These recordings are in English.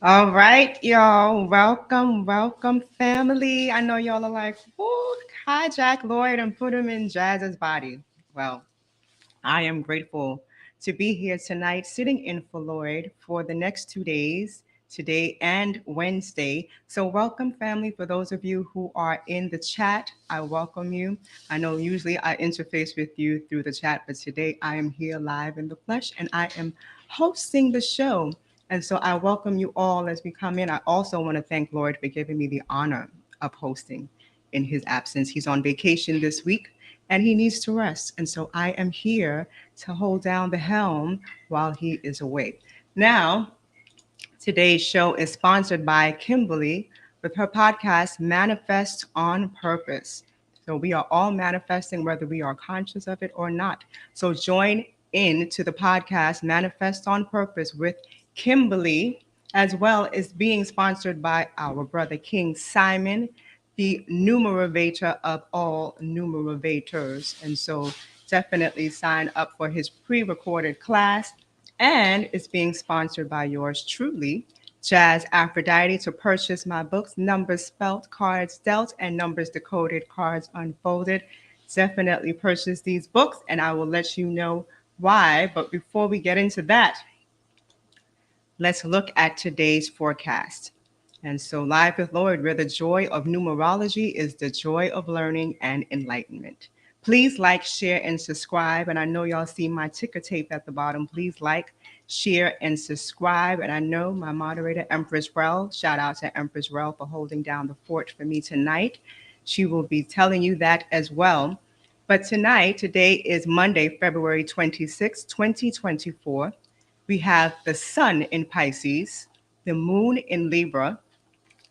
All right, y'all. Welcome, family. I know y'all are like, "Ooh, hijack Lloyd and put him in Jazz's body." Well, I am grateful to be here tonight, sitting in for Lloyd for the next 2 days, today and Wednesday. So, welcome, family. For those of you who are in the chat, I welcome you. I know usually I interface with you through the chat, but today I am here live in the flesh and I am hosting the show. And so I welcome you all as we come in. I also want to thank Lloyd for giving me the honor of hosting in his absence. He's on vacation this week and he needs to rest. And so I am here to hold down the helm while he is away. Now, today's show is sponsored by Kimberly with her podcast, Manifest on Purpose. So we are all manifesting whether we are conscious of it or not. So join in to the podcast, Manifest on Purpose with Kimberly, as well as being sponsored by our brother King Simon, the numerator of all numerators. And so definitely sign up for his pre-recorded class, and it's being sponsored by yours truly, Jazz Aphrodite, to purchase my books, Numbers Spelt, Cards Dealt, and Numbers Decoded, Cards Unfolded. Definitely purchase these books, and I will let you know why. But before we get into that, let's look at today's forecast. And so, Live with Lord, where the joy of numerology is the joy of learning and enlightenment. Please like, share, and subscribe. And I know y'all see my ticker tape at the bottom. Please like, share, and subscribe. And I know my moderator, Empress Rel, shout out to Empress Rel for holding down the fort for me tonight. She will be telling you that as well. But today is Monday, February 26, 2024. We have the sun in Pisces, the moon in Libra.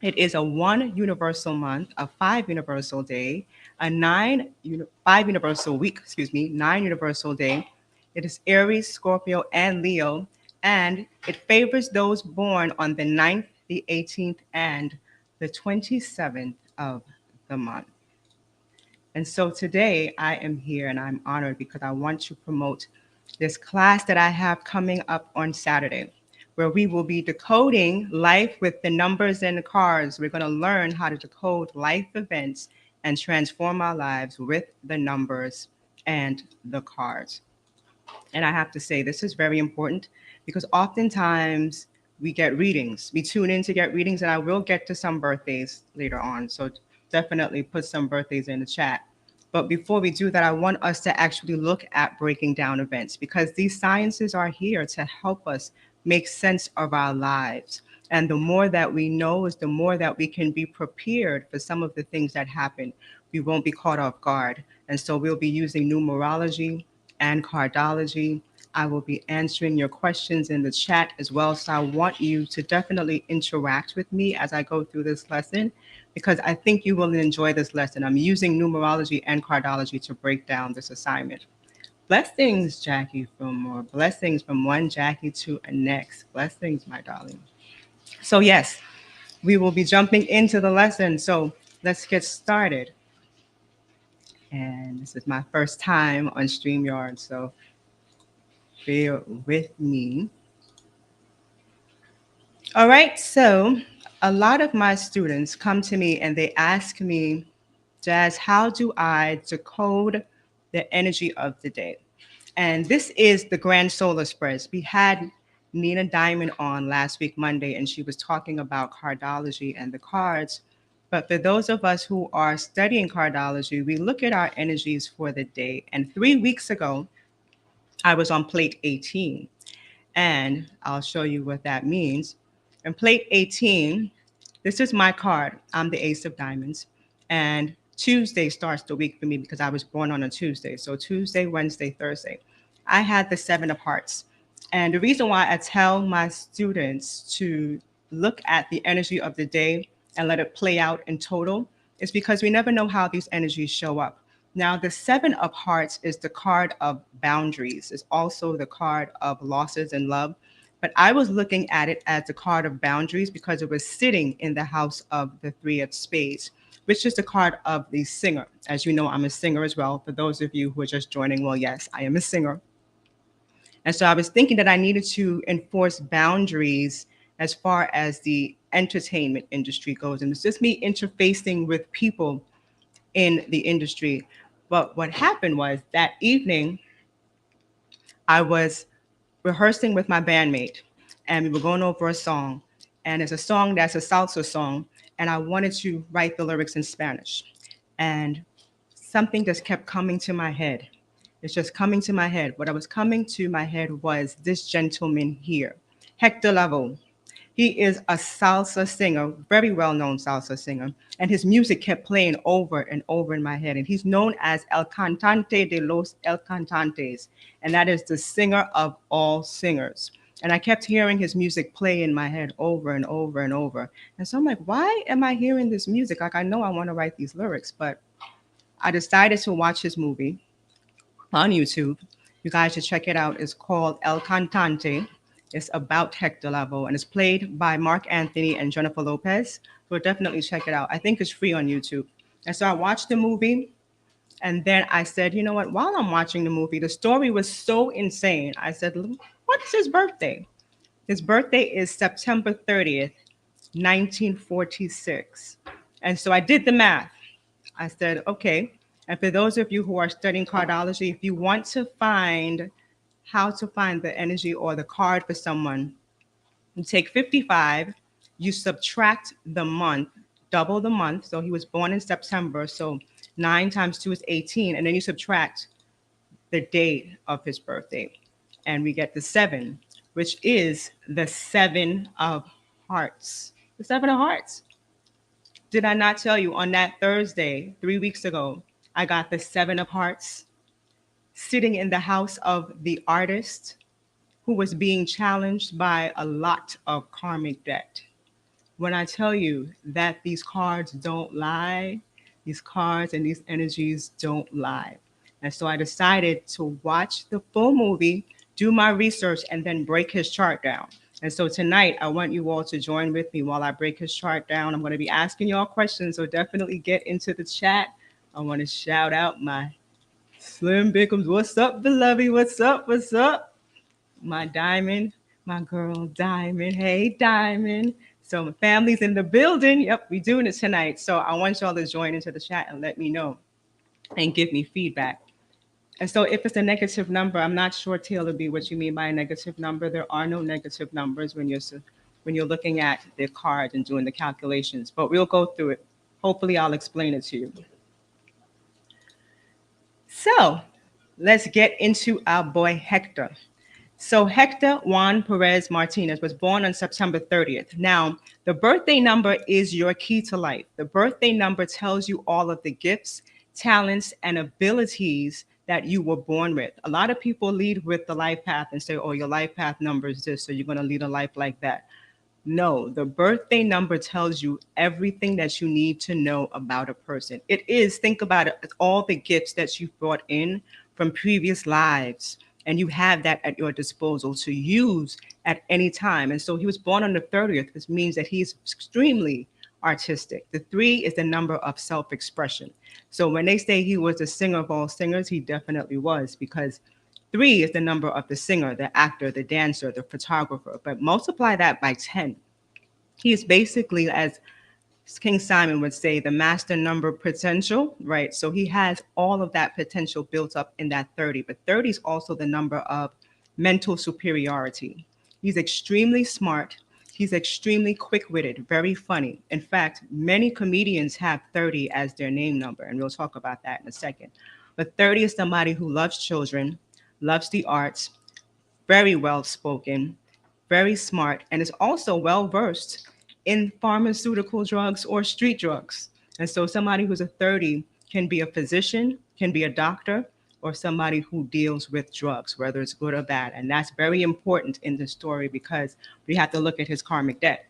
It is a 1 universal month, a 5 universal day, a five universal week, 9 universal day. It is Aries, Scorpio, and Leo, and it favors those born on the 9th, the 18th, and the 27th of the month. And so today I am here and I'm honored because I want to promote this class that I have coming up on Saturday, where we will be decoding life with the numbers and the cards. We're going to learn how to decode life events and transform our lives with the numbers and the cards. And I have to say, this is very important because oftentimes we get readings. We tune in to get readings, and I will get to some birthdays later on. So definitely put some birthdays in the chat. But before we do that, I want us to actually look at breaking down events because these sciences are here to help us make sense of our lives. And the more that we know is the more that we can be prepared for some of the things that happen. We won't be caught off guard. And so we'll be using numerology and cardology. I will be answering your questions in the chat as well. So I want you to definitely interact with me as I go through this lesson because I think you will enjoy this lesson. I'm using numerology and cardology to break down this assignment. Blessings, Jacquie, from more blessings from one Jacquie to a next. Blessings, my darling. So, yes, we will be jumping into the lesson. So, let's get started. And this is my first time on StreamYard, so bear with me. All right, so a lot of my students come to me and they ask me, Jazz, how do I decode the energy of the day? And this is the Grand Solar Spreads. We had Nina Diamond on last week, Monday, and she was talking about cardology and the cards. But for those of us who are studying cardology, we look at our energies for the day. And 3 weeks ago, I was on plate 18, and I'll show you what that means. And plate 18, this is my card. I'm the Ace of Diamonds. And Tuesday starts the week for me because I was born on a Tuesday. So Tuesday, Wednesday, Thursday. I had the Seven of Hearts. And the reason why I tell my students to look at the energy of the day and let it play out in total is because we never know how these energies show up. Now, the Seven of Hearts is the card of boundaries. It's also the card of losses and love. But I was looking at it as the card of boundaries because it was sitting in the house of the Three of Spades, which is the card of the singer. As you know, I'm a singer as well. For those of you who are just joining, well, yes, I am a singer. And so I was thinking that I needed to enforce boundaries as far as the entertainment industry goes. And it's just me interfacing with people in the industry. But what happened was that evening, I was rehearsing with my bandmate, and we were going over a song. And it's a song that's a salsa song, and I wanted to write the lyrics in Spanish. And something just kept coming to my head. It's just coming to my head. What I was coming to my head was this gentleman here, Hector Lavoe. He is a salsa singer, very well known salsa singer, and his music kept playing over and over in my head. And he's known as El Cantante de los El Cantantes, and that is the singer of all singers. And I kept hearing his music play in my head over and over and over. And so I'm like, why am I hearing this music? Like, I know I want to write these lyrics, but I decided to watch his movie on YouTube. You guys should check it out. It's called El Cantante. It's about Hector Lavoe, and it's played by Mark Anthony and Jennifer Lopez. So definitely check it out. I think it's free on YouTube. And so I watched the movie, and then I said, you know what? While I'm watching the movie, the story was so insane. I said, what's his birthday? His birthday is September 30th, 1946. And so I did the math. I said, okay. And for those of you who are studying cardology, if you want to find how to find the energy or the card for someone, you take 55, you subtract the month, double the month. So he was born in September. So 9 times 2 is 18. And then you subtract the date of his birthday. And we get the 7, which is the 7 of hearts. The 7 of hearts. Did I not tell you on that Thursday, 3 weeks ago, I got the 7 of hearts sitting in the house of the artist who was being challenged by a lot of karmic debt. When I tell you that these cards don't lie, these cards and these energies don't lie. And so I decided to watch the full movie, do my research, and then break his chart down. And so tonight, I want you all to join with me while I break his chart down. I'm going to be asking y'all questions, so definitely get into the chat. I want to shout out my Slim Bickums. What's up, beloved? What's up? What's up? My Diamond, my girl Diamond. Hey, Diamond. So my family's in the building. Yep, we doing it tonight. So I want y'all to join into the chat and let me know and give me feedback. And so if it's a negative number, I'm not sure, Taylor B, what you mean by a negative number. There are no negative numbers when you're looking at the card and doing the calculations, but we'll go through it. Hopefully I'll explain it to you. So let's get into our boy Hector. So Hector Juan Perez Martinez was born on September 30th. Now, the birthday number is your key to life. The birthday number tells you all of the gifts, talents, and abilities that you were born with. A lot of people lead with the life path and say, oh, your life path number is this, so you're going to lead a life like that. No, the birthday number tells you everything that you need to know about a person. It is, think about it, all the gifts that you've brought in from previous lives, and you have that at your disposal to use at any time. And so he was born on the 30th, which means that he's extremely artistic. The 3 is the number of self-expression. So when they say he was the singer of all singers, he definitely was, because 3 is the number of the singer, the actor, the dancer, the photographer. But multiply that by 10. He is basically, as King Simon would say, the master number potential, right? So he has all of that potential built up in that 30. But 30 is also the number of mental superiority. He's extremely smart. He's extremely quick-witted, very funny. In fact, many comedians have 30 as their name number, and we'll talk about that in a second. But 30 is somebody who loves children, loves the arts, very well-spoken, very smart, and is also well-versed in pharmaceutical drugs or street drugs. And so somebody who's a 30 can be a physician, can be a doctor, or somebody who deals with drugs, whether it's good or bad. And that's very important in this story because we have to look at his karmic debt.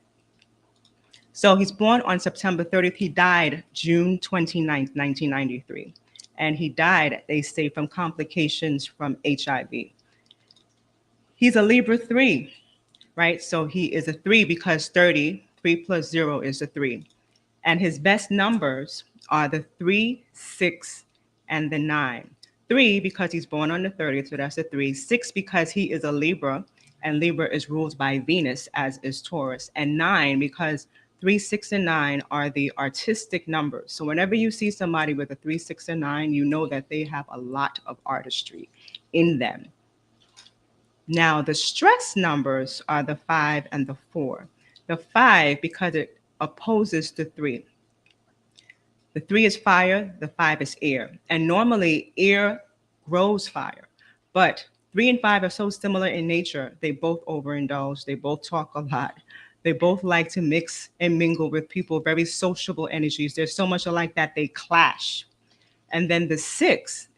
So he's born on September 30th. He died June 29th, 1993. And he died, they say, from complications from HIV. He's a Libra 3, right? So he is a 3 because 30, 3 plus 0 is a 3. And his best numbers are the 3, 6, and the 9. 3 because he's born on the 30th, so that's a 3. 6 because he is a Libra, and Libra is ruled by Venus, as is Taurus. And 9, because 3, 6, and 9 are the artistic numbers. So whenever you see somebody with a 3, 6, and 9, you know that they have a lot of artistry in them. Now, the stress numbers are the 5 and the 4. The 5, because it opposes the 3. The 3 is fire, the 5 is air. And normally, air grows fire. But 3 and 5 are so similar in nature. They both overindulge, they both talk a lot. They both like to mix and mingle with people, very sociable energies. There's so much alike that they clash. And then the 6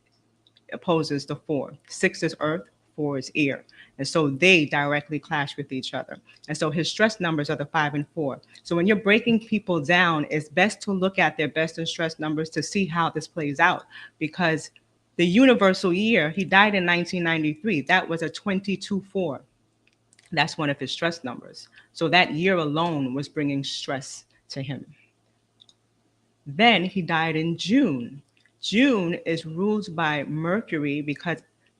opposes the 4. 6 is earth, 4 is air. And so they directly clash with each other. And so his stress numbers are the 5 and 4. So when you're breaking people down, it's best to look at their best and stress numbers to see how this plays out. Because the universal year, he died in 1993, that was a 22-4. That's one of his stress numbers. So that year alone was bringing stress to him. Then he died in June. June is ruled by Mercury because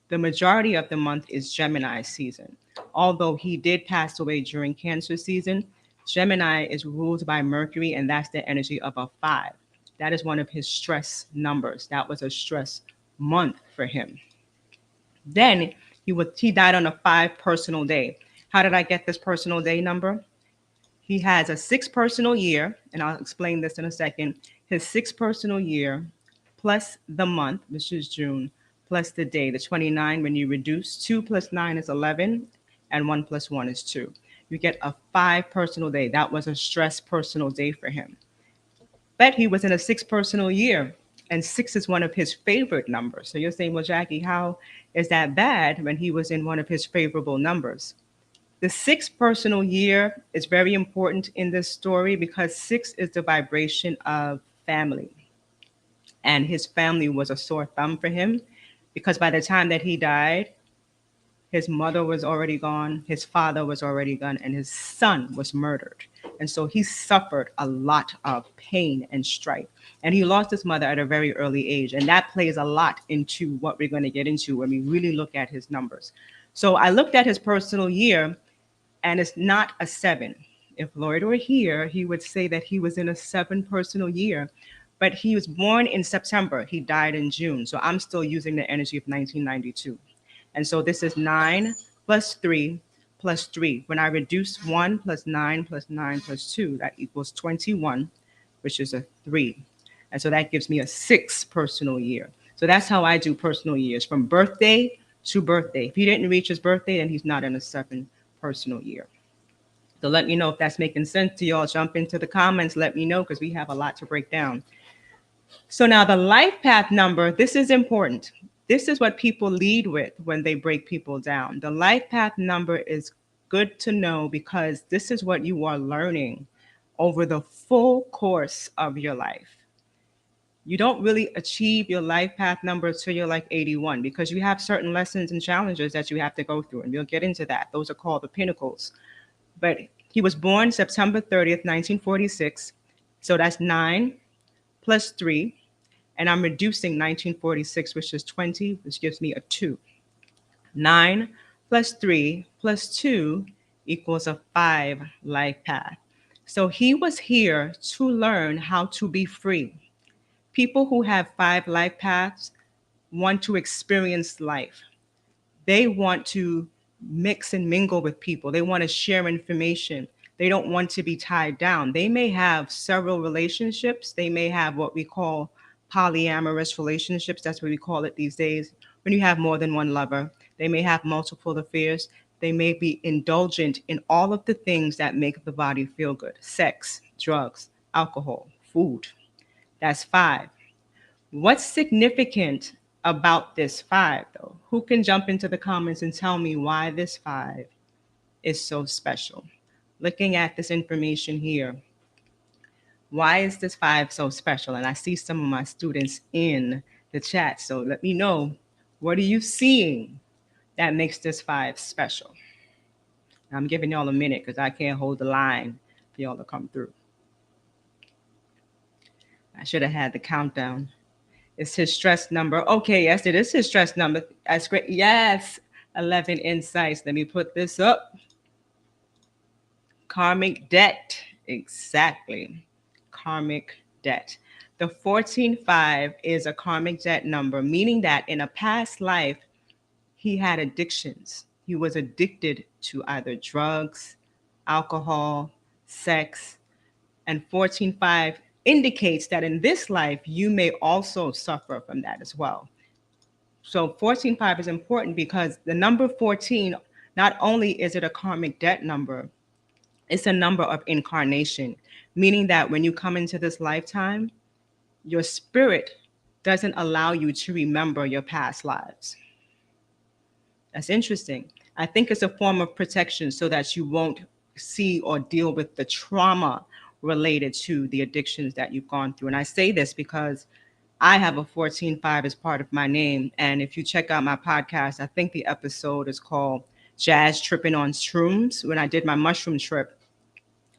the majority of the month is Gemini season. Although he did pass away during Cancer season, Gemini is ruled by Mercury, and that's the energy of a 5. That is one of his stress numbers. That was a stress month for him. Then he died on a 5 personal day. How did I get this personal day number? He has a 6 personal year, and I'll explain this in a second. His 6 personal year plus the month, which is June, plus the day, the 29. When you reduce 2 plus 9 is 11, and 1 plus 1 is 2. You get a 5 personal day. That was a stress personal day for him. But he was in a 6 personal year, and 6 is one of his favorite numbers. So you're saying, well, Jacquie, how is that bad when he was in one of his favorable numbers? The 6 personal year is very important in this story because 6 is the vibration of family. And his family was a sore thumb for him because by the time that he died, his mother was already gone, his father was already gone, and his son was murdered. And so he suffered a lot of pain and strife. And he lost his mother at a very early age. And that plays a lot into what we're going to get into when we really look at his numbers. So I looked at his personal year, and it's not a 7. If Lloyd were here, he would say that he was in a 7 personal year, but he was born in September. He died in June. So I'm still using the energy of 1992. And so this is 9 plus 3 plus 3. When I reduce 1 plus 9 plus 9 plus 2, that equals 21, which is a 3. And so that gives me a 6 personal year. So that's how I do personal years, from birthday to birthday. If he didn't reach his birthday, then he's not in a 7 personal year. So let me know if that's making sense to y'all. Jump into the comments. Let me know because we have a lot to break down. So now the life path number, this is important. This is what people lead with when they break people down. The life path number is good to know because this is what you are learning over the full course of your life. You don't really achieve your life path number until you're like 81 because you have certain lessons and challenges that you have to go through, and we'll get into that. Those are called the pinnacles. But he was born September 30th, 1946. So that's 9 plus 3. And I'm reducing 1946, which is 20, which gives me a 2. 9 plus 3 plus 2 equals a 5 life path. So he was here to learn how to be free. People who have 5 life paths want to experience life. They want to mix and mingle with people. They want to share information. They don't want to be tied down. They may have several relationships. They may have what we call polyamorous relationships. That's what we call it these days. When you have more than one lover, they may have multiple affairs. They may be indulgent in all of the things that make the body feel good: sex, drugs, alcohol, food. That's 5. What's significant about this 5, though? Who can jump into the comments and tell me why this 5 is so special? Looking at this information here, why is this 5 so special? And I see some of my students in the chat, so let me know, what are you seeing that makes this 5 special? I'm giving y'all a minute because I can't hold the line for y'all to come through. I should have had the countdown. It's his stress number. Okay, yes, it is his stress number. That's great. Yes, 11 insights. Let me put this up. Karmic debt. Exactly. Karmic debt. The 14-5 is a karmic debt number, meaning that in a past life, he had addictions. He was addicted to either drugs, alcohol, sex, and 14-5 indicates that in this life, you may also suffer from that as well. So 14-5 is important because the number 14, not only is it a karmic debt number, it's a number of incarnation, meaning that when you come into this lifetime, your spirit doesn't allow you to remember your past lives. That's interesting. I think it's a form of protection so that you won't see or deal with the trauma related to the addictions that you've gone through. And I say this because I have a 14-5 as part of my name. And if you check out my podcast, I think the episode is called Jazz Tripping on Shrooms. When I did my mushroom trip,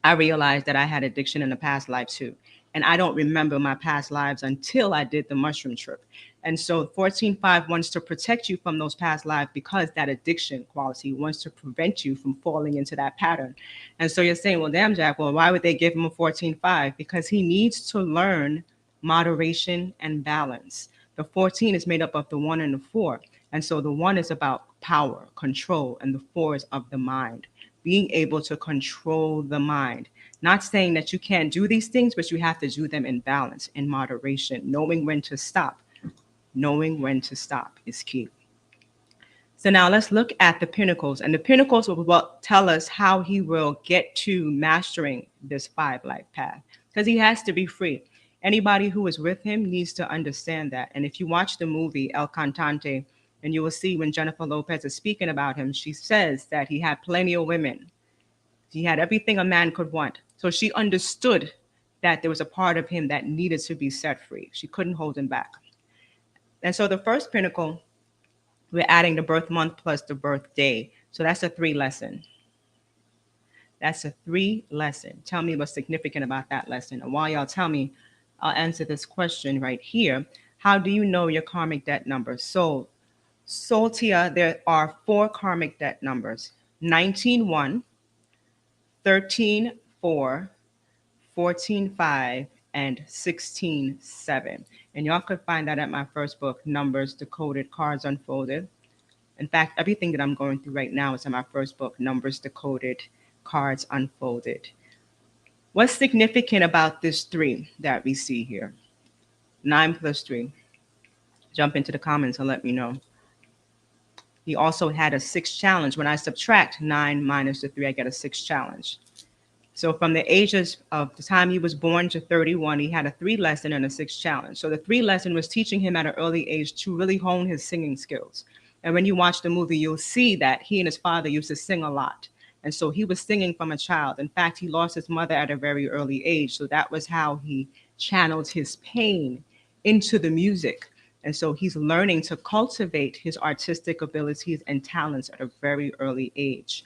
I realized that I had addiction in the past life too. And I don't remember my past lives until I did the mushroom trip. And so 14-5 wants to protect you from those past lives because that addiction quality wants to prevent you from falling into that pattern. And so you're saying, well, damn, Jack, well, why would they give him a 14-5? Because he needs to learn moderation and balance. The 14 is made up of the 1 and the 4. And so the 1 is about power, control, and the 4 is of the mind, being able to control the mind. Not saying that you can't do these things, but you have to do them in balance, in moderation, knowing when to stop. Knowing when to stop is key. So now let's look at the pinnacles. And the pinnacles will tell us how he will get to mastering this 5 life path, because he has to be free. Anybody who is with him needs to understand that. And if you watch the movie El Cantante, and you will see when Jennifer Lopez is speaking about him, she says that he had plenty of women. He had everything a man could want. So she understood that there was a part of him that needed to be set free. She couldn't hold him back. And so the first pinnacle, we're adding the birth month plus the birthday. So that's a 3 lesson. That's a 3 lesson. Tell me what's significant about that lesson. And while y'all tell me, I'll answer this question right here. How do you know your karmic debt number? So, Soltia, there are 4 karmic debt numbers: 19-1, 13-4, 14-5, and 16-7. And y'all could find that at my first book, Numbers Decoded, Cards Unfolded. In fact, everything that I'm going through right now is in my first book, Numbers Decoded, Cards Unfolded. What's significant about this 3 that we see here? 9 plus 3. Jump into the comments and let me know. He also had a 6 challenge. When I subtract 9 minus the 3, I get a 6 challenge. So from the ages of the time he was born to 31, he had a 3 lesson and a 6 challenge. So the 3 lesson was teaching him at an early age to really hone his singing skills. And when you watch the movie, you'll see that he and his father used to sing a lot. And so he was singing from a child. In fact, he lost his mother at a very early age. So that was how he channeled his pain into the music. And so he's learning to cultivate his artistic abilities and talents at a very early age.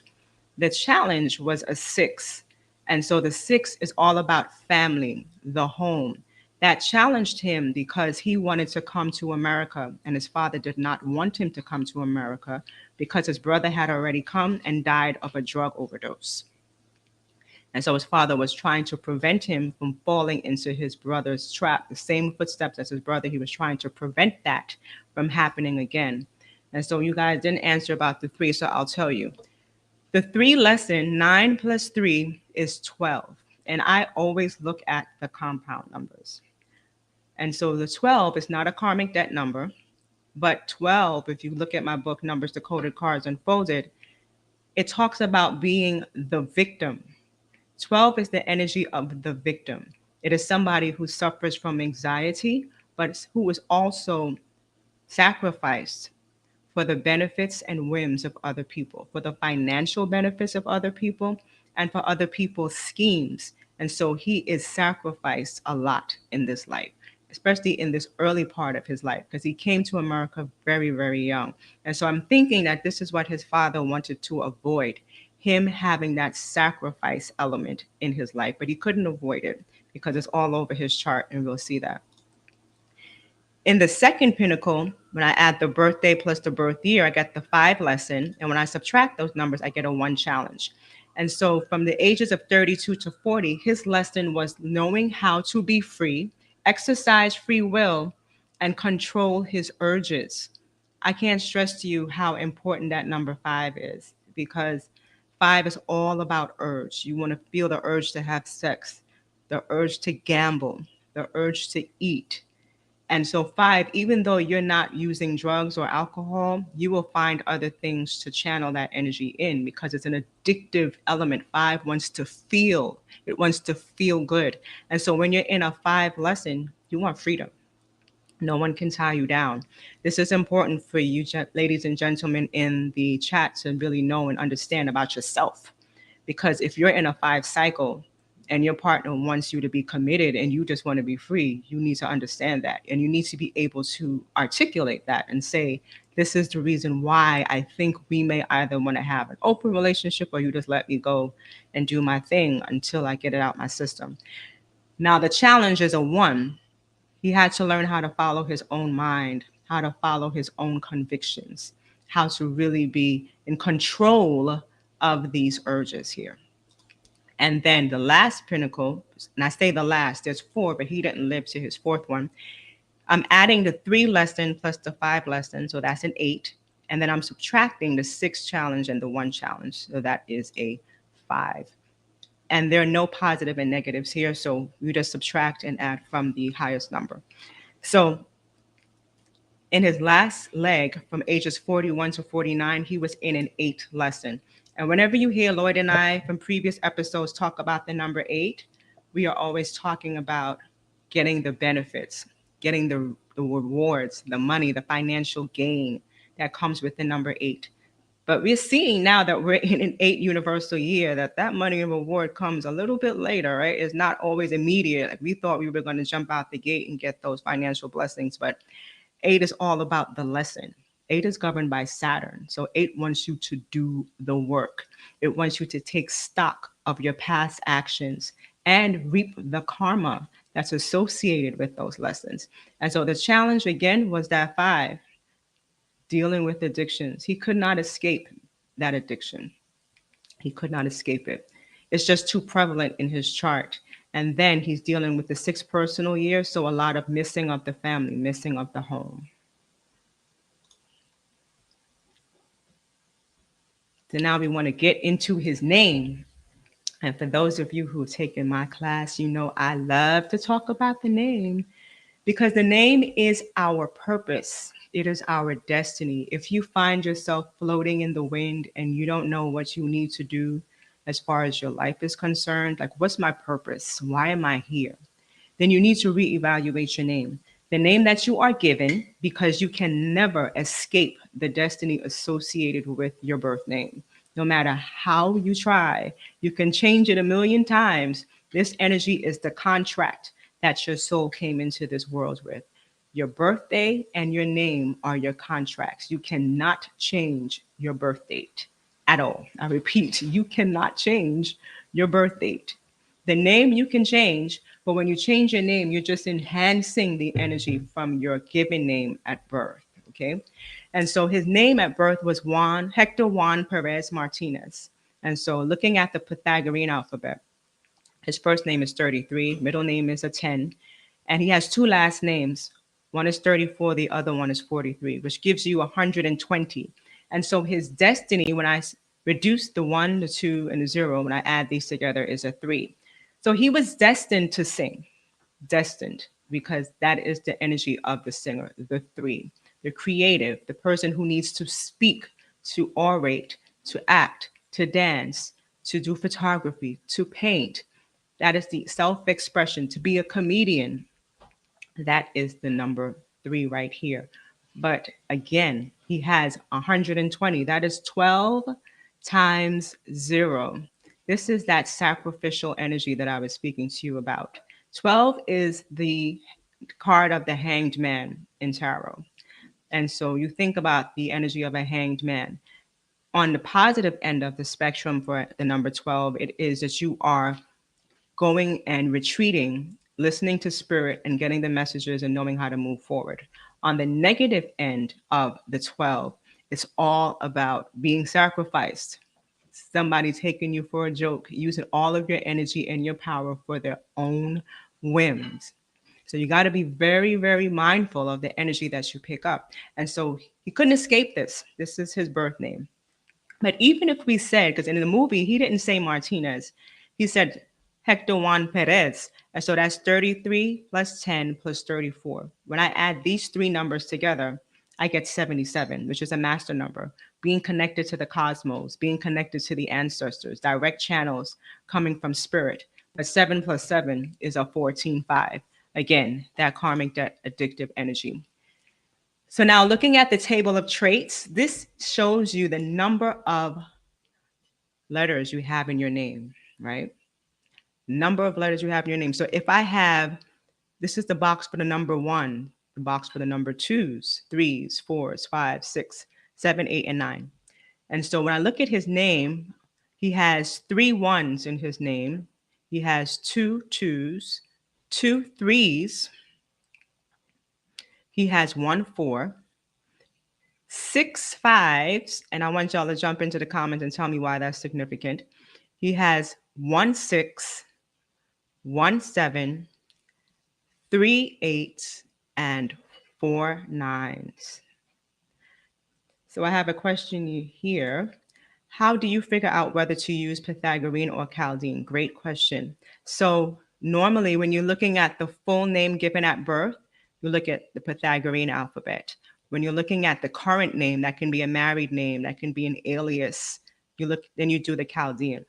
The challenge was a 6. And so the 6 is all about family, the home. That challenged him because he wanted to come to America, and his father did not want him to come to America because his brother had already come and died of a drug overdose. And so his father was trying to prevent him from falling into his brother's trap, the same footsteps as his brother. He was trying to prevent that from happening again. And so you guys didn't answer about the 3, so I'll tell you. The 3 lesson, 9 plus 3 is 12. And I always look at the compound numbers. And so the 12 is not a karmic debt number, but 12, if you look at my book, Numbers Decoded, Cards Unfolded, it talks about being the victim. 12 is the energy of the victim. It is somebody who suffers from anxiety, but who is also sacrificed for the benefits and whims of other people, for the financial benefits of other people, and for other people's schemes. And so he is sacrificed a lot in this life, especially in this early part of his life, because he came to America very, very young. And so I'm thinking that this is what his father wanted to avoid, him having that sacrifice element in his life, but he couldn't avoid it because it's all over his chart, and we'll see that. In the second pinnacle, when I add the birthday plus the birth year, I get the 5 lesson. And when I subtract those numbers, I get a 1 challenge. And so from the ages of 32 to 40, his lesson was knowing how to be free, exercise free will, and control his urges. I can't stress to you how important that number 5 is, because 5 is all about urge. You want to feel the urge to have sex, the urge to gamble, the urge to eat. And so, 5, even though you're not using drugs or alcohol, you will find other things to channel that energy in, because it's an addictive element. 5 wants to feel, it wants to feel good. And so, when you're in a 5 lesson, you want freedom. No one can tie you down. This is important for you, ladies and gentlemen, in the chat, to really know and understand about yourself. Because if you're in a 5 cycle and your partner wants you to be committed and you just want to be free, you need to understand that. And you need to be able to articulate that and say, this is the reason why I think we may either want to have an open relationship, or you just let me go and do my thing until I get it out my system. Now, the challenge is a 1. He had to learn how to follow his own mind, how to follow his own convictions, how to really be in control of these urges here. And then the last pinnacle, and I say the last, there's 4, but he didn't live to his 4th one. I'm adding the 3 lesson plus the 5 lesson, so that's an 8. And then I'm subtracting the 6 challenge and the 1 challenge, so that is a 5. And there are no positive and negatives here, so you just subtract and add from the highest number. So in his last leg, from ages 41 to 49, he was in an 8 lesson. And whenever you hear Lloyd and I from previous episodes talk about the number 8, we are always talking about getting the benefits, getting the rewards, the money, the financial gain that comes with the number 8. But we're seeing now that we're in an 8 universal year that money and reward comes a little bit later, right? It's not always immediate. Like we thought we were going to jump out the gate and get those financial blessings, but 8 is all about the lesson. 8 is governed by Saturn. So 8 wants you to do the work. It wants you to take stock of your past actions and reap the karma that's associated with those lessons. And so the challenge again was that 5, dealing with addictions. He could not escape that addiction. He could not escape it. It's just too prevalent in his chart. And then he's dealing with the 6 personal year, so a lot of missing of the family, missing of the home. So now we want to get into his name. And for those of you who have taken my class, you know I love to talk about the name, because the name is our purpose. It is our destiny. If you find yourself floating in the wind and you don't know what you need to do as far as your life is concerned, like, what's my purpose? Why am I here? Then you need to reevaluate your name. The name that you are given, because you can never escape the destiny associated with your birth name. No matter how you try, you can change it a million times. This energy is the contract that your soul came into this world with. Your birthday and your name are your contracts. You cannot change your birth date at all. I repeat, you cannot change your birth date. The name you can change, but when you change your name, you're just enhancing the energy from your given name at birth. Okay. And so his name at birth was Hector Juan Perez Martinez. And so looking at the Pythagorean alphabet, his first name is 33, middle name is a 10, and he has 2 last names. One is 34, the other one is 43, which gives you 120. And so his destiny, when I reduce the 1, the 2, and the 0, when I add these together, is a 3. So he was destined to sing, destined, because that is the energy of the singer, the 3, the creative, the person who needs to speak, to orate, to act, to dance, to do photography, to paint. That is the self expression, to be a comedian. That is the number 3 right here. But again, he has 120. That is 12 times 0. This is that sacrificial energy that I was speaking to you about. 12 is the card of the hanged man in tarot. And so you think about the energy of a hanged man. On the positive end of the spectrum for the number 12, it is that you are going and retreating listening to spirit and getting the messages and knowing how to move forward. On the negative end of the 12, it's all about being sacrificed. Somebody taking you for a joke, using all of your energy and your power for their own whims. So you got to be very, very mindful of the energy that you pick up. And so he couldn't escape this. This is his birth name. But even if we said, because in the movie, he didn't say Martinez, he said Hector Juan Perez. And so that's 33 plus 10 plus 34. When I add these three numbers together, I get 77, which is a master number. Being connected to the cosmos, being connected to the ancestors, direct channels coming from spirit. But 7 plus 7 is a 14-5. Again, that karmic debt addictive energy. So now looking at the table of traits, this shows you the number of letters you have in your name, right? Number of letters you have in your name. So if I have, this is the box for the number 1, the box for the number 2s, 3s, 4s, 5s, 6, 7, 8, and 9. And so when I look at his name, he has 3 1s in his name. He has 2 2s, 2 3s. He has 1 4, 6 5s, and I want y'all to jump into the comments and tell me why that's significant. He has 1 6, 1 7, 3 8, and 4 9s. So I have a question here. How do you figure out whether to use Pythagorean or Chaldean? Great question. So normally when you're looking at the full name given at birth, you look at the Pythagorean alphabet. When you're looking at the current name, that can be a married name, that can be an alias, then you do the Chaldean.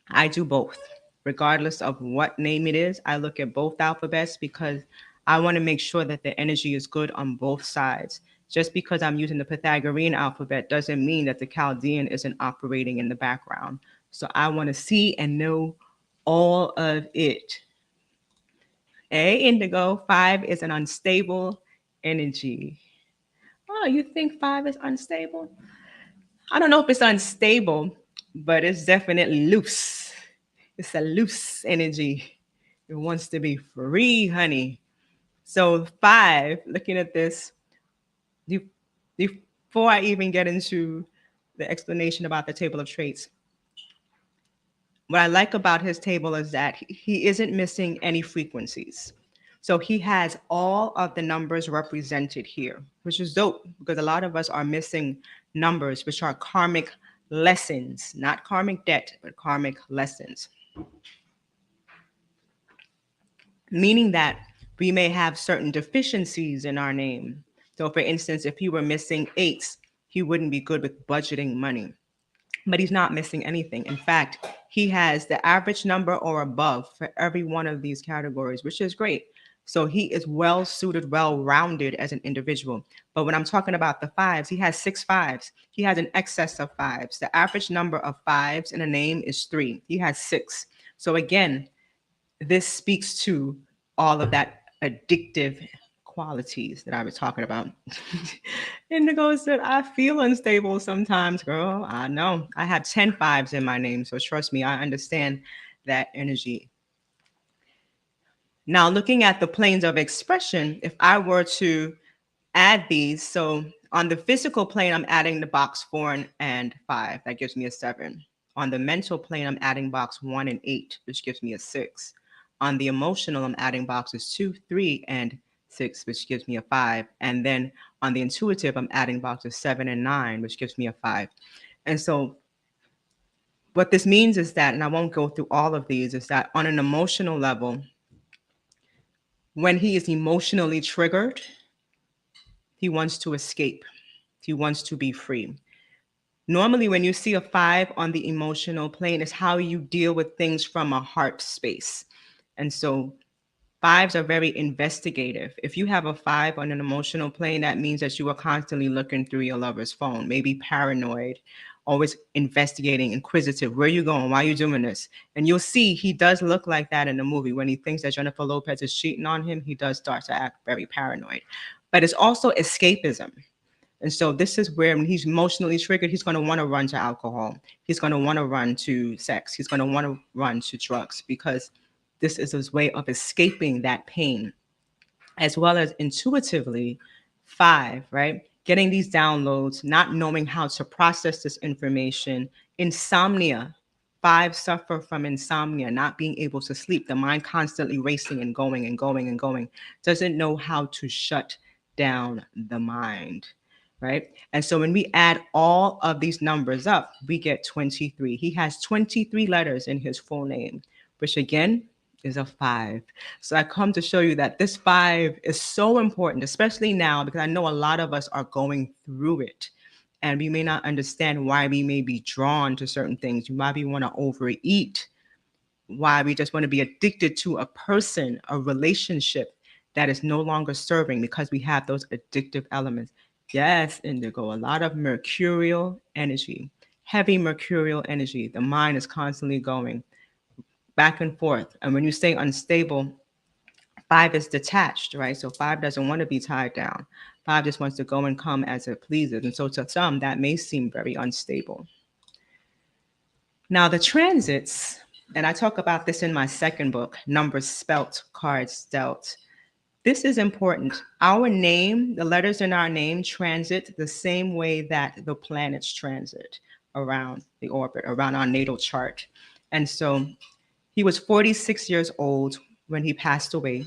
I do both. Regardless of what name it is, I look at both alphabets because I want to make sure that the energy is good on both sides. Just because I'm using the Pythagorean alphabet doesn't mean that the Chaldean isn't operating in the background. So I want to see and know all of it. Indigo, 5 is an unstable energy. Oh, you think 5 is unstable? I don't know if it's unstable, but it's definitely loose. It's a loose energy. It wants to be free, honey. So 5, looking at this, before I even get into the explanation about the table of traits, what I like about his table is that he isn't missing any frequencies. So he has all of the numbers represented here, which is dope because a lot of us are missing numbers, which are karmic lessons, not karmic debt, but karmic lessons. Meaning that we may have certain deficiencies in our name. So for instance, if he were missing 8s, he wouldn't be good with budgeting money. But he's not missing anything. In fact, he has the average number or above for every one of these categories, which is great. So he is well suited, well rounded as an individual. But when I'm talking about the 5s, he has 6 5s. He has an excess of 5s. The average number of 5s in a name is 3. He has 6. So again, this speaks to all of that addictive qualities that I was talking about. Indigo said, I feel unstable sometimes, girl. I know. I have 10 5s in my name. So trust me, I understand that energy. Now, looking at the planes of expression, if I were to add these, so on the physical plane, I'm adding the box 4 and 5. That gives me a 7. On the mental plane, I'm adding box 1 and 8, which gives me a 6. On the emotional, I'm adding boxes 2, 3, and 6, which gives me a 5. And then on the intuitive, I'm adding boxes 7 and 9, which gives me a 5. And so what this means is that, and I won't go through all of these, is that on an emotional level, when he is emotionally triggered, he wants to escape. He wants to be free. Normally, when you see a 5 on the emotional plane, is how you deal with things from a heart space. And so 5s are very investigative. If you have a 5 on an emotional plane, that means that you are constantly looking through your lover's phone, maybe paranoid, always investigating, inquisitive. Where are you going? Why are you doing this? And you'll see he does look like that in the movie. When he thinks that Jennifer Lopez is cheating on him, he does start to act very paranoid. But it's also escapism. And so this is where when he's emotionally triggered, he's going to want to run to alcohol. He's going to want to run to sex. He's going to want to run to drugs because This is his way of escaping that pain, as well as intuitively. 5, right? Getting these downloads, not knowing how to process this information. Insomnia. 5 suffer from insomnia, not being able to sleep, the mind constantly racing and going and going and going, doesn't know how to shut down the mind, right? And so when we add all of these numbers up, we get 23. He has 23 letters in his full name, which again is a 5. So I come to show you that this 5 is so important, especially now, because I know a lot of us are going through it. And we may not understand why we may be drawn to certain things. Why we want to overeat, why we just want to be addicted to a person, a relationship that is no longer serving, because we have those addictive elements. Yes, indigo, a lot of mercurial energy, heavy mercurial energy. The mind is constantly going back and forth. And when you say unstable, 5 is detached, right? So 5 doesn't want to be tied down. 5 just wants to go and come as it pleases. And so to some, that may seem very unstable. Now, the transits, and I talk about this in my second book, Numbers Spelt, Cards Dealt. This is important. Our name, the letters in our name, transit the same way that the planets transit around the orbit, around our natal chart. And so he was 46 years old when he passed away.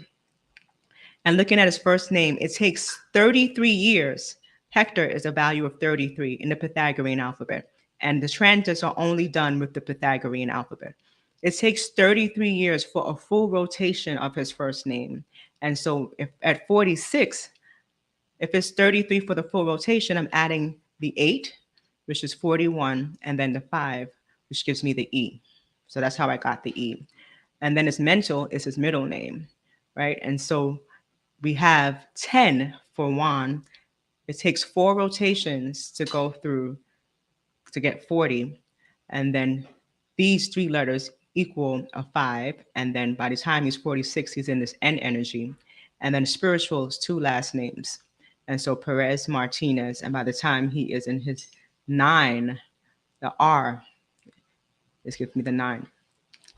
And looking at his first name, it takes 33 years. Hector is a value of 33 in the Pythagorean alphabet. And the transits are only done with the Pythagorean alphabet. It takes 33 years for a full rotation of his first name. And so if at 46, if it's 33 for the full rotation, I'm adding the 8, which is 41, and then the 5, which gives me the E. So that's how I got the E. And then his mental is his middle name, right? And so we have 10 for Juan. It takes 4 rotations to go through to get 40. And then these 3 letters equal a 5. And then by the time he's 46, he's in this N energy. And then spiritual is 2 last names. And so Perez Martinez. And by the time he is in his 9, the R, this gives me the 9.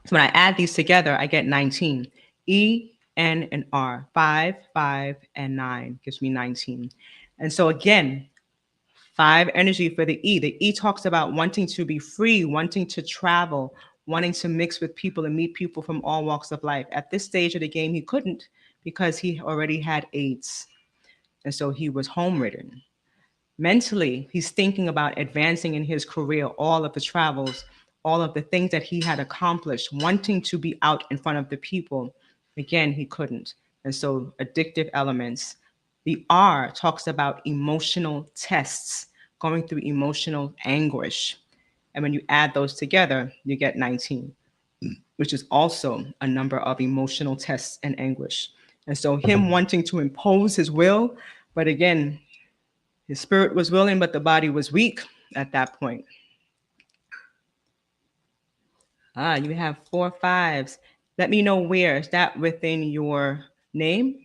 So when I add these together, I get 19. E, N, and R. 5, 5, and 9 gives me 19. And so again, 5 energy for the E. The E talks about wanting to be free, wanting to travel, wanting to mix with people and meet people from all walks of life. At this stage of the game, he couldn't because he already had AIDS. And so he was home-ridden. Mentally, he's thinking about advancing in his career, all of the travels, all of the things that he had accomplished, wanting to be out in front of the people. Again, he couldn't. And so addictive elements. The R talks about emotional tests, going through emotional anguish. And when you add those together, you get 19, which is also a number of emotional tests and anguish. And so him wanting to impose his will, but again, his spirit was willing, but the body was weak at that point. You have 4 5s. Let me know where. Is that within your name,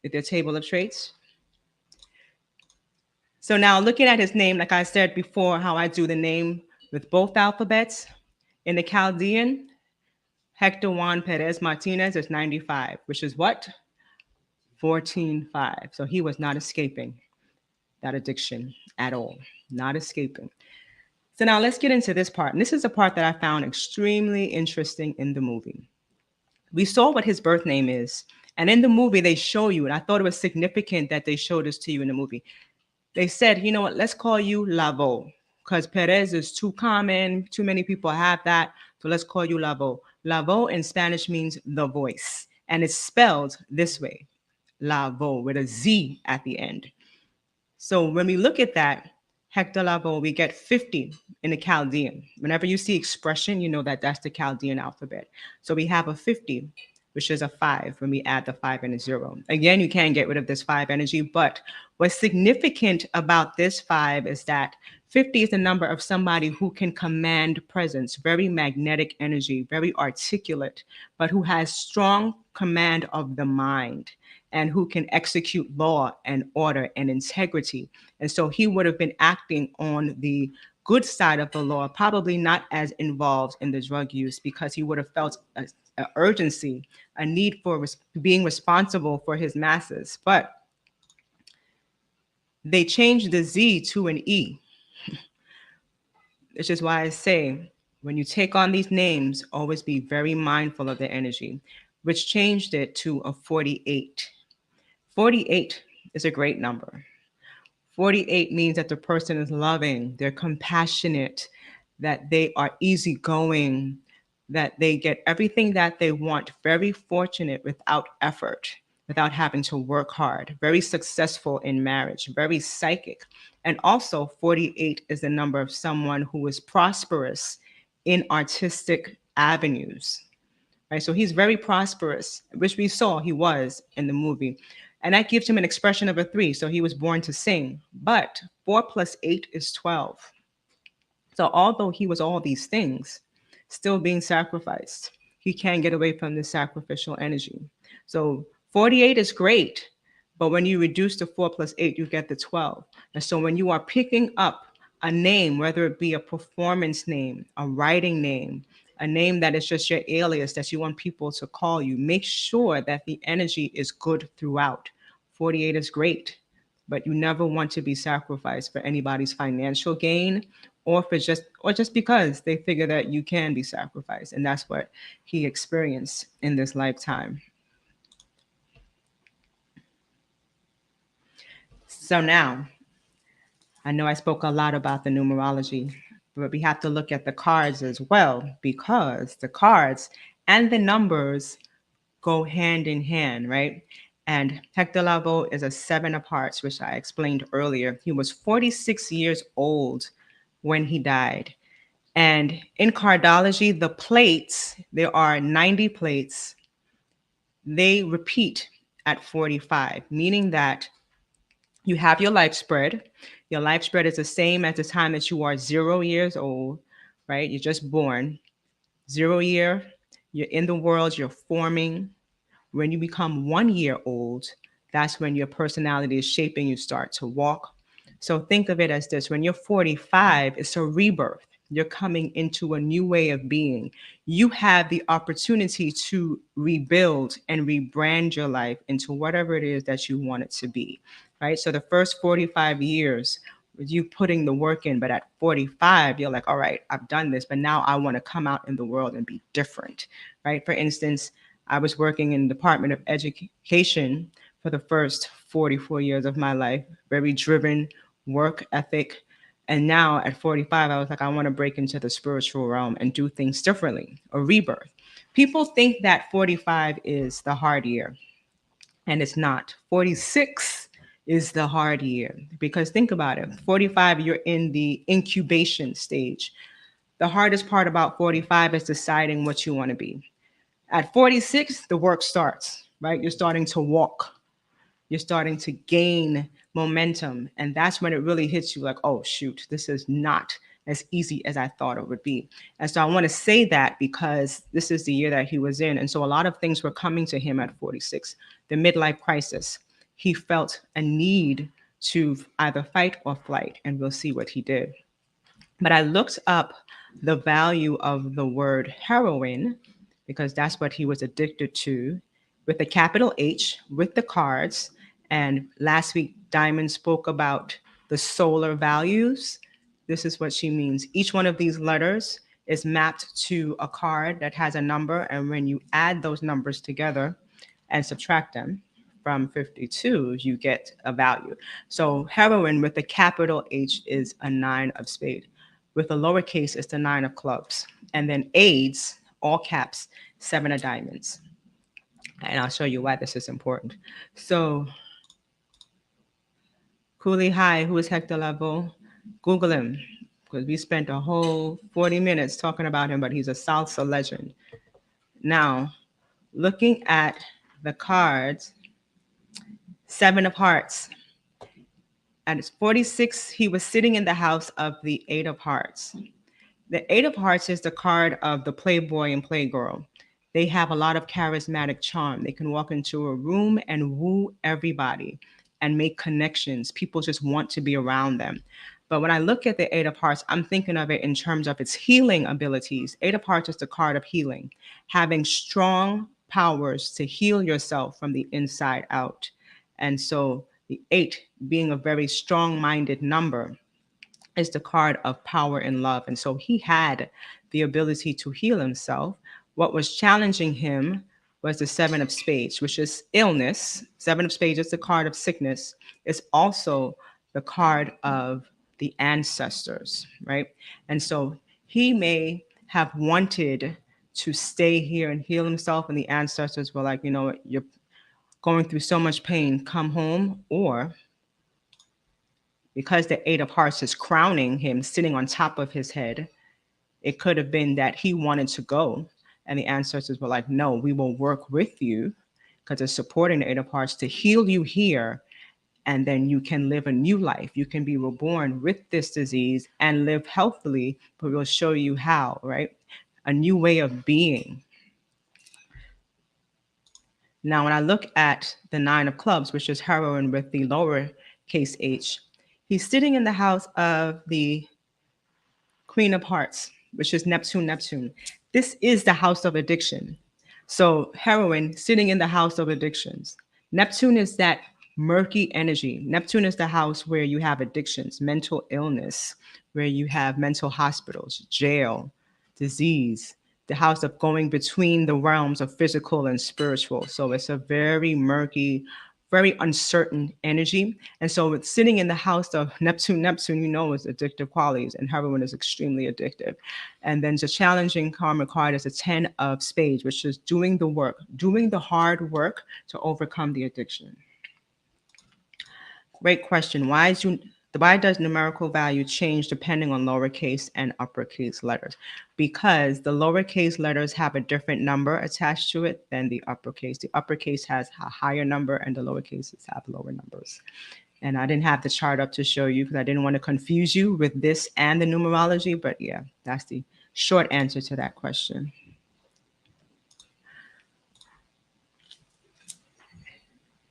with your table of traits? So now looking at his name, like I said before, how I do the name with both alphabets. In the Chaldean, Hector Juan Perez Martinez is 95, which is what? 14-5. So he was not escaping that addiction at all, not escaping. So now let's get into this part. And this is a part that I found extremely interesting in the movie. We saw what his birth name is. And in the movie, they show you, and I thought it was significant that they showed this to you in the movie. They said, you know what, let's call you Lavoe, because Perez is too common. Too many people have that. So let's call you Lavoe. Lavoe in Spanish means the voice. And it's spelled this way, Lavoe, with a Z at the end. So when we look at that, Hector Lavoe, we get 50 in the Chaldean. Whenever you see expression, you know that that's the Chaldean alphabet. So we have a 50, which is a 5 when we add the 5 and a 0. Again, you can't get rid of this 5 energy, but what's significant about this 5 is that 50 is the number of somebody who can command presence, very magnetic energy, very articulate, but who has strong command of the mind and who can execute law and order and integrity. And so he would have been acting on the good side of the law, probably not as involved in the drug use, because he would have felt an urgency, a need for being responsible for his masses. But they changed the Z to an E, which is why I say when you take on these names, always be very mindful of the energy, which changed it to a 48. 48 is a great number. 48 means that the person is loving, they're compassionate, that they are easygoing, that they get everything that they want, very fortunate without effort, without having to work hard, very successful in marriage, very psychic. And also, 48 is the number of someone who is prosperous in artistic avenues, right? So he's very prosperous, which we saw he was in the movie. And that gives him an expression of a three. So he was born to sing. But 4 plus 8 is 12. So although he was all these things, still being sacrificed, he can't get away from the sacrificial energy. So 48 is great, but when you reduce to 4 plus 8, you get the 12. And so when you are picking up a name, whether it be a performance name, a writing name, a name that is just your alias that you want people to call you, make sure that the energy is good throughout. 48 is great, but you never want to be sacrificed for anybody's financial gain or just because they figure that you can be sacrificed. And that's what he experienced in this lifetime. So now, I know I spoke a lot about the numerology, but we have to look at the cards as well, because the cards and the numbers go hand in hand, right? And Hector Lavoe is a 7 of hearts, which I explained earlier. He was 46 years old when he died. And in cardology, the plates, there are 90 plates, they repeat at 45, meaning that you have your life spread. Your life spread is the same at the time that you are 0 years old, right? You're just born. 0 year, you're in the world, you're forming. When you become 1 year old, that's when your personality is shaping, you start to walk. So think of it as this: when you're 45, it's a rebirth. You're coming into a new way of being. You have the opportunity to rebuild and rebrand your life into whatever it is that you want it to be, right? So the first 45 years, with you putting the work in, but at 45, you're like, all right, I've done this, but now I want to come out in the world and be different, right? For instance, I was working in the Department of Education for the first 44 years of my life, very driven, work ethic. And now at 45, I was like, I want to break into the spiritual realm and do things differently, a rebirth. People think that 45 is the hard year, and it's not. 46 is the hard year, because think about it: 45, you're in the incubation stage. The hardest part about 45 is deciding what you want to be. At 46, the work starts, right? You're starting to walk. You're starting to gain momentum. And that's when it really hits you like, oh, shoot, this is not as easy as I thought it would be. And so I want to say that because this is the year that he was in. And so a lot of things were coming to him at 46. The midlife crisis. He felt a need to either fight or flight, and we'll see what he did. But I looked up the value of the word heroin, because that's what he was addicted to, with a capital H, with the cards. And last week, Diamond spoke about the solar values. This is what she means. Each one of these letters is mapped to a card that has a number. And when you add those numbers together and subtract them from 52, you get a value. So heroin with the capital H is a 9 of spades. With a lowercase, it's the 9 of clubs. And then AIDS, all caps, 7 of diamonds. And I'll show you why this is important. So, Cooley High, who is Hector Lavoe? Google him, because we spent a whole 40 minutes talking about him, but he's a salsa legend. Now, looking at the cards, 7 of hearts. At 46, he was sitting in the house of the 8 of hearts. The 8 of hearts is the card of the playboy and playgirl. They have a lot of charismatic charm. They can walk into a room and woo everybody and make connections. People just want to be around them. But when I look at the Eight of Hearts, I'm thinking of it in terms of its healing abilities. Eight of Hearts is the card of healing, having strong powers to heal yourself from the inside out. And so the eight being a very strong-minded number is the card of power and love. And so he had the ability to heal himself. What was challenging him was the Seven of Spades, which is illness. Seven of Spades is the card of sickness. It's also the card of the ancestors, right? And so he may have wanted to stay here and heal himself, and the ancestors were like, you know what, you're going through so much pain, come home. Or because the Eight of Hearts is crowning him, sitting on top of his head, it could have been that he wanted to go, and the ancestors were like, no, we will work with you, because they're supporting the Eight of Hearts to heal you here, and then you can live a new life. You can be reborn with this disease and live healthily, but we'll show you how, right? A new way of being. Now, when I look at the Nine of Clubs, which is heroine with the lowercase h, he's sitting in the house of the Queen of Hearts, which is Neptune, Neptune. This is the house of addiction. So heroine sitting in the house of addictions. Neptune is that murky energy. Neptune is the house where you have addictions, mental illness, where you have mental hospitals, jail, disease, the house of going between the realms of physical and spiritual. So it's a very murky, very uncertain energy. And so it's sitting in the house of Neptune, Neptune, you know, is addictive qualities, and heroin is extremely addictive. And then the challenging karmic card is a 10 of spades, which is doing the work, doing the hard work to overcome the addiction. Great question. Why does numerical value change depending on lowercase and uppercase letters? Because the lowercase letters have a different number attached to it than the uppercase. The uppercase has a higher number and the lowercases have lower numbers. And I didn't have the chart up to show you because I didn't want to confuse you with this and the numerology. But yeah, that's the short answer to that question.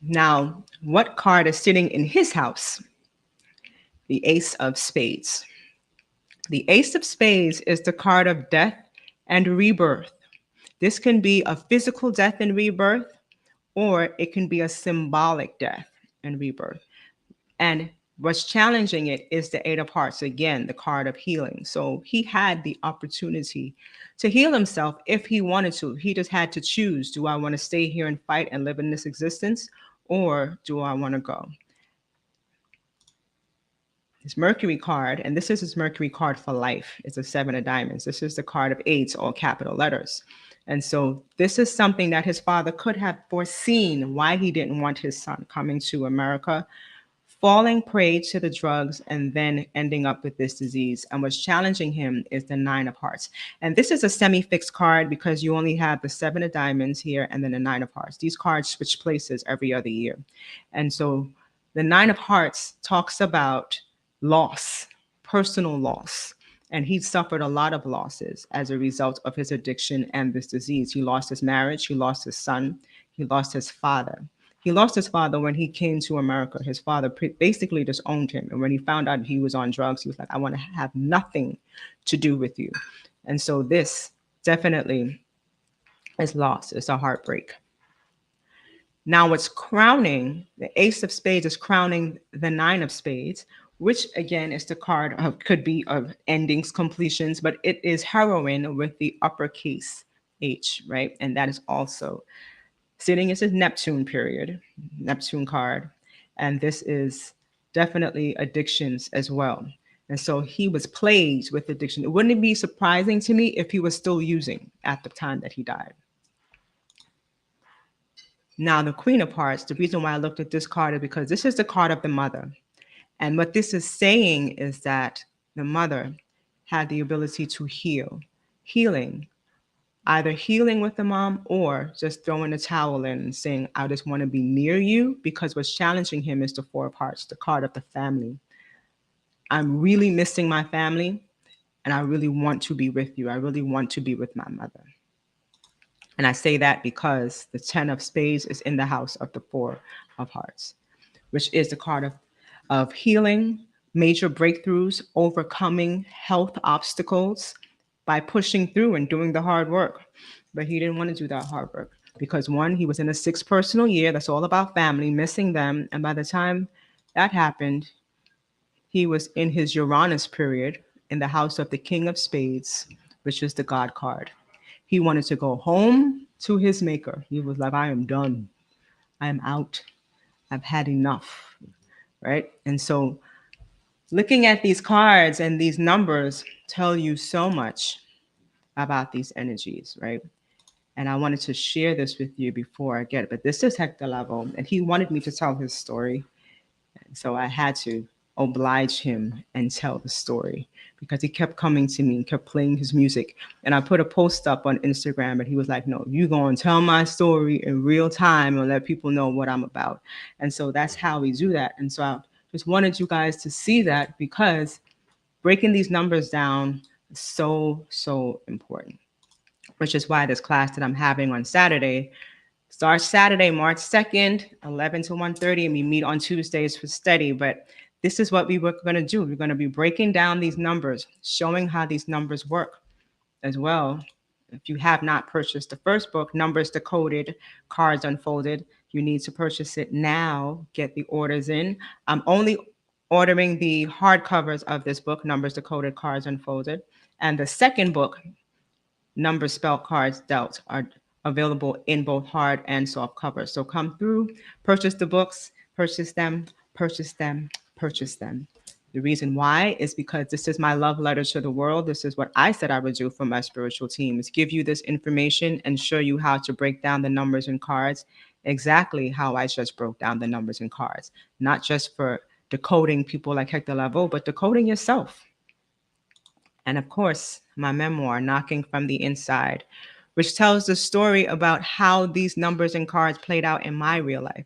Now, what card is sitting in his house? The Ace of Spades. The Ace of Spades is the card of death and rebirth. This can be a physical death and rebirth, or it can be a symbolic death and rebirth. And what's challenging it is the Eight of Hearts, again, the card of healing. So he had the opportunity to heal himself if he wanted to. He just had to choose, do I want to stay here and fight and live in this existence, or do I want to go? His Mercury card, and this is his Mercury card for life. It's a 7 of diamonds. This is the card of eights, all capital letters. And so this is something that his father could have foreseen why he didn't want his son coming to America, falling prey to the drugs, and then ending up with this disease. And what's challenging him is the 9 of Hearts. And this is a semi-fixed card because you only have the 7 of diamonds here and then the 9 of Hearts. These cards switch places every other year. And so the 9 of Hearts talks about loss, personal loss. And he suffered a lot of losses as a result of his addiction and this disease. He lost his marriage, he lost his son, he lost his father. He lost his father when he came to America. His father basically disowned him. And when he found out he was on drugs, he was like, I want to have nothing to do with you. And so this definitely is loss. It's a heartbreak. Now what's crowning, the Ace of Spades is crowning the 9 of Spades, which again is the card of, could be of endings, completions, but it is heroine with the uppercase H, right? And that is also sitting as his Neptune period, Neptune card. And this is definitely addictions as well. And so he was plagued with addiction. Wouldn't it be surprising to me if he was still using at the time that he died? Now, the Queen of Hearts, the reason why I looked at this card is because this is the card of the mother. And what this is saying is that the mother had the ability to heal, healing, either healing with the mom or just throwing the towel in and saying, I just want to be near you, because what's challenging him is the 4 of Hearts, the card of the family. I'm really missing my family and I really want to be with you. I really want to be with my mother. And I say that because the 10 of Spades is in the house of the 4 of Hearts, which is the card of healing, major breakthroughs, overcoming health obstacles by pushing through and doing the hard work. But he didn't want to do that hard work because one, he was in a sixth personal year. That's all about family, missing them. And by the time that happened, he was in his Uranus period in the house of the King of Spades, which is the God card. He wanted to go home to his maker. He was like, I am done. I am out. I've had enough. Right. And so looking at these cards and these numbers tell you so much about these energies, right? And I wanted to share this with you before I get it. But this is Hector Lavoe, and he wanted me to tell his story. And so I had to oblige him and tell the story because he kept coming to me and kept playing his music. And I put a post up on Instagram, and he was like, no, you going to tell my story in real time and let people know what I'm about. And so that's how we do that. And so I just wanted you guys to see that because breaking these numbers down is so, so important, which is why this class that I'm having on Saturday starts Saturday, March 2nd, 11 to 1:30, and we meet on Tuesdays for study. But this is what we were going to do. We're going to be breaking down these numbers, showing how these numbers work as well. If you have not purchased the first book, Numbers Decoded, Cards Unfolded, you need to purchase it now. Get the orders in. I'm only ordering the hardcovers of this book, Numbers Decoded, Cards Unfolded. And the second book, Numbers Spell Cards Dealt, are available in both hard and soft covers. So come through, purchase the books, purchase them, purchase them, purchase them. The reason why is because this is my love letter to the world. This is what I said I would do for my spiritual team, is give you this information and show you how to break down the numbers and cards exactly how I just broke down the numbers and cards, not just for decoding people like Hector Lavoe, but decoding yourself. And of course, my memoir, Knocking from the Inside, which tells the story about how these numbers and cards played out in my real life,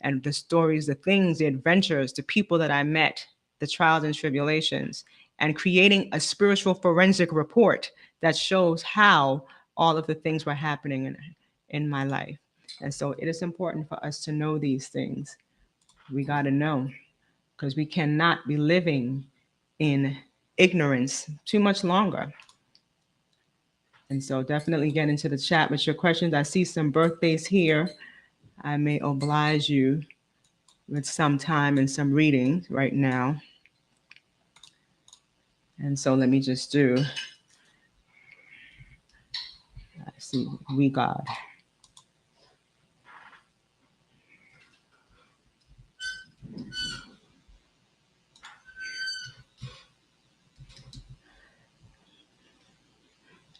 and the stories, the things, the adventures, the people that I met, the trials and tribulations, and creating a spiritual forensic report that shows how all of the things were happening in my life. And so it is important for us to know these things. We got to know because we cannot be living in ignorance too much longer. And so definitely get into the chat with your questions. I see some birthdays here. I may oblige you with some time and some readings right now. And so let me just do, I see, we God.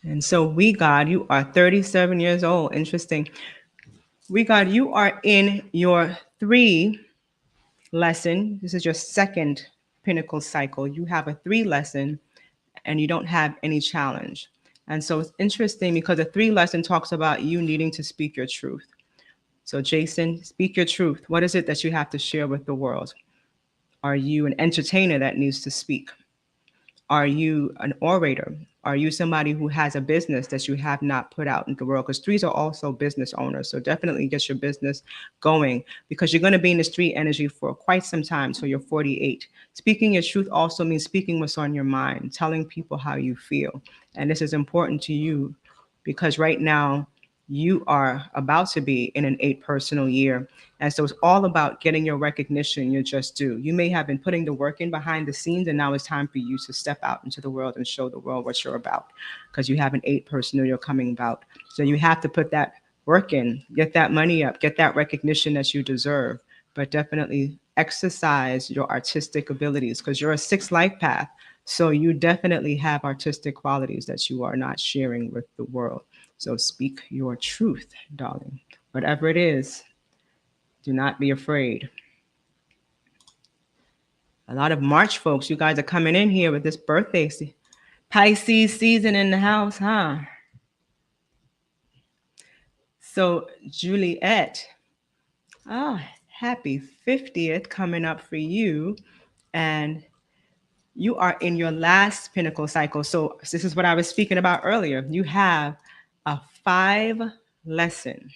And so we God, you are 37 years old. Interesting. We God, you are in your 3 lesson. This is your second pinnacle cycle. You have a 3 lesson and you don't have any challenge. And so it's interesting because the 3 lesson talks about you needing to speak your truth. So Jason, speak your truth. What is it that you have to share with the world? Are you an entertainer that needs to speak? Are you an orator? Are you somebody who has a business that you have not put out into the world? Because 3s are also business owners. So definitely get your business going because you're going to be in this 3 energy for quite some time. So you're 48. Speaking your truth also means speaking what's on your mind, telling people how you feel. And this is important to you because right now you are about to be in an 8 personal year. And so it's all about getting your recognition, your just due. You may have been putting the work in behind the scenes, and now it's time for you to step out into the world and show the world what you're about because you have an 8 personal you're coming about. So you have to put that work in, get that money up, get that recognition that you deserve, but definitely exercise your artistic abilities because you're a 6 life path. So you definitely have artistic qualities that you are not sharing with the world. So speak your truth, darling. Whatever it is, do not be afraid. A lot of March folks, you guys are coming in here with this birthday Pisces season in the house, huh? So Juliet, happy 50th coming up for you. And you are in your last pinnacle cycle. So this is what I was speaking about earlier. You have a 5 lesson.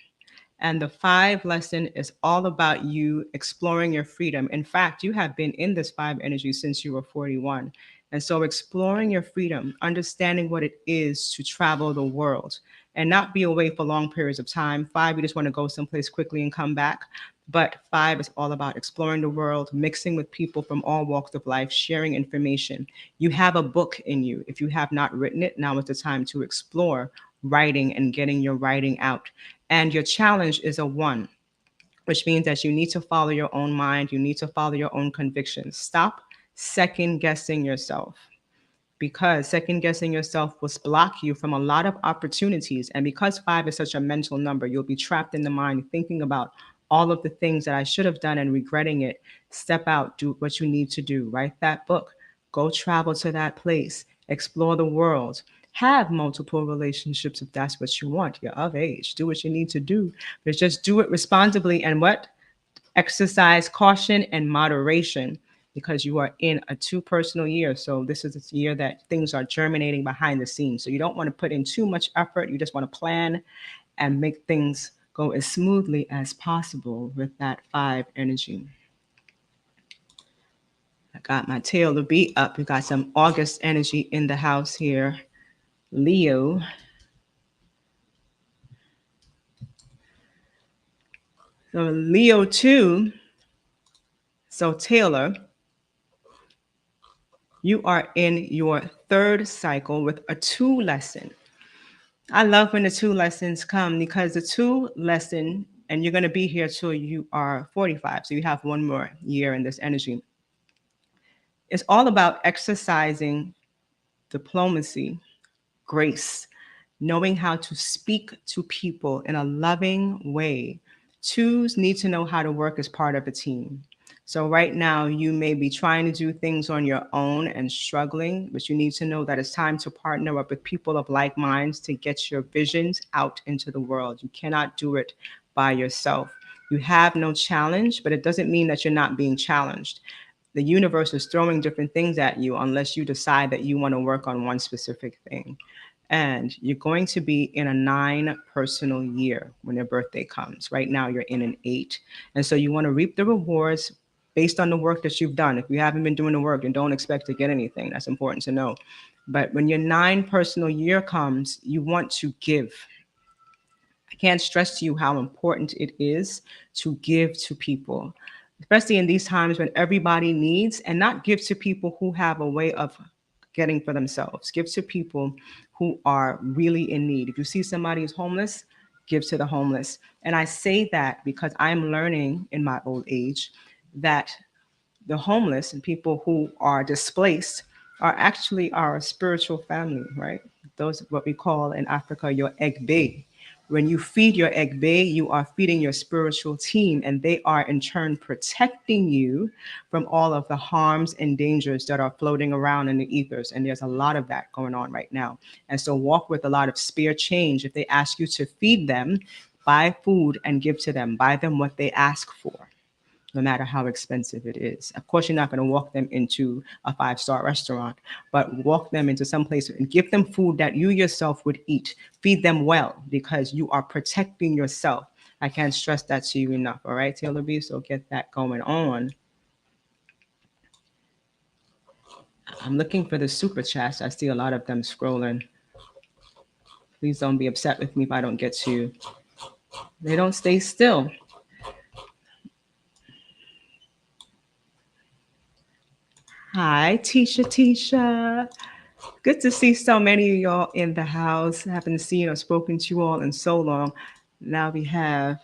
And the 5 lesson is all about you exploring your freedom. In fact, you have been in this 5 energy since you were 41. And so exploring your freedom, understanding what it is to travel the world and not be away for long periods of time. 5, you just want to go someplace quickly and come back. But 5 is all about exploring the world, mixing with people from all walks of life, sharing information. You have a book in you. If you have not written it, now is the time to explore writing and getting your writing out. And your challenge is a 1, which means that you need to follow your own mind. You need to follow your own convictions. Stop second guessing yourself, because second guessing yourself will block you from a lot of opportunities. And because 5 is such a mental number, you'll be trapped in the mind thinking about all of the things that I should have done and regretting it. Step out, do what you need to do. Write that book, go travel to that place, explore the world. Have multiple relationships if that's what you want. You're of age. Do what you need to do, but just do it responsibly and what? Exercise caution and moderation, because you are in a 2 personal year. So this is a year that things are germinating behind the scenes. So you don't want to put in too much effort. You just want to plan and make things go as smoothly as possible with that 5 energy. I got my tail to be up. We got some August energy in the house here. Leo. So Leo 2. So Taylor, you are in your 3rd cycle with a 2 lesson. I love when the 2 lessons come, because the 2 lesson, and you're going to be here till you are 45, so you have 1 more year in this energy. It's all about exercising diplomacy, grace, knowing how to speak to people in a loving way. 2s need to know how to work as part of a team. So right now you may be trying to do things on your own and struggling, but you need to know that it's time to partner up with people of like minds to get your visions out into the world. You cannot do it by yourself. You have no challenge, but it doesn't mean that you're not being challenged. The universe is throwing different things at you unless you decide that you want to work on one specific thing. And you're going to be in a 9 personal year when your birthday comes. Right now, you're in an 8. And so you want to reap the rewards based on the work that you've done. If you haven't been doing the work, then don't expect to get anything. That's important to know. But when your 9 personal year comes, you want to give. I can't stress to you how important it is to give to people, especially in these times when everybody needs, and not give to people who have a way of getting for themselves. Give to people who are really in need. If you see somebody who's homeless, give to the homeless. And I say that because I'm learning in my old age that the homeless and people who are displaced are actually our spiritual family, right? Those what we call in Africa your egbe. When you feed your egbe, you are feeding your spiritual team, and they are in turn protecting you from all of the harms and dangers that are floating around in the ethers. And there's a lot of that going on right now. And so walk with a lot of spare change. If they ask you to feed them, buy food and give to them. Buy them what they ask for, no matter how expensive it is. Of course, you're not going to walk them into a 5-star restaurant, but walk them into some place and give them food that you yourself would eat. Feed them well, because you are protecting yourself. I can't stress that to you enough. All right, Taylor B. So get that going on. I'm looking for the super chats. I see a lot of them scrolling. Please don't be upset with me if I don't get to you. They don't stay still. Hi, Tisha. Good to see so many of y'all in the house. I haven't seen or spoken to you all in so long. Now we have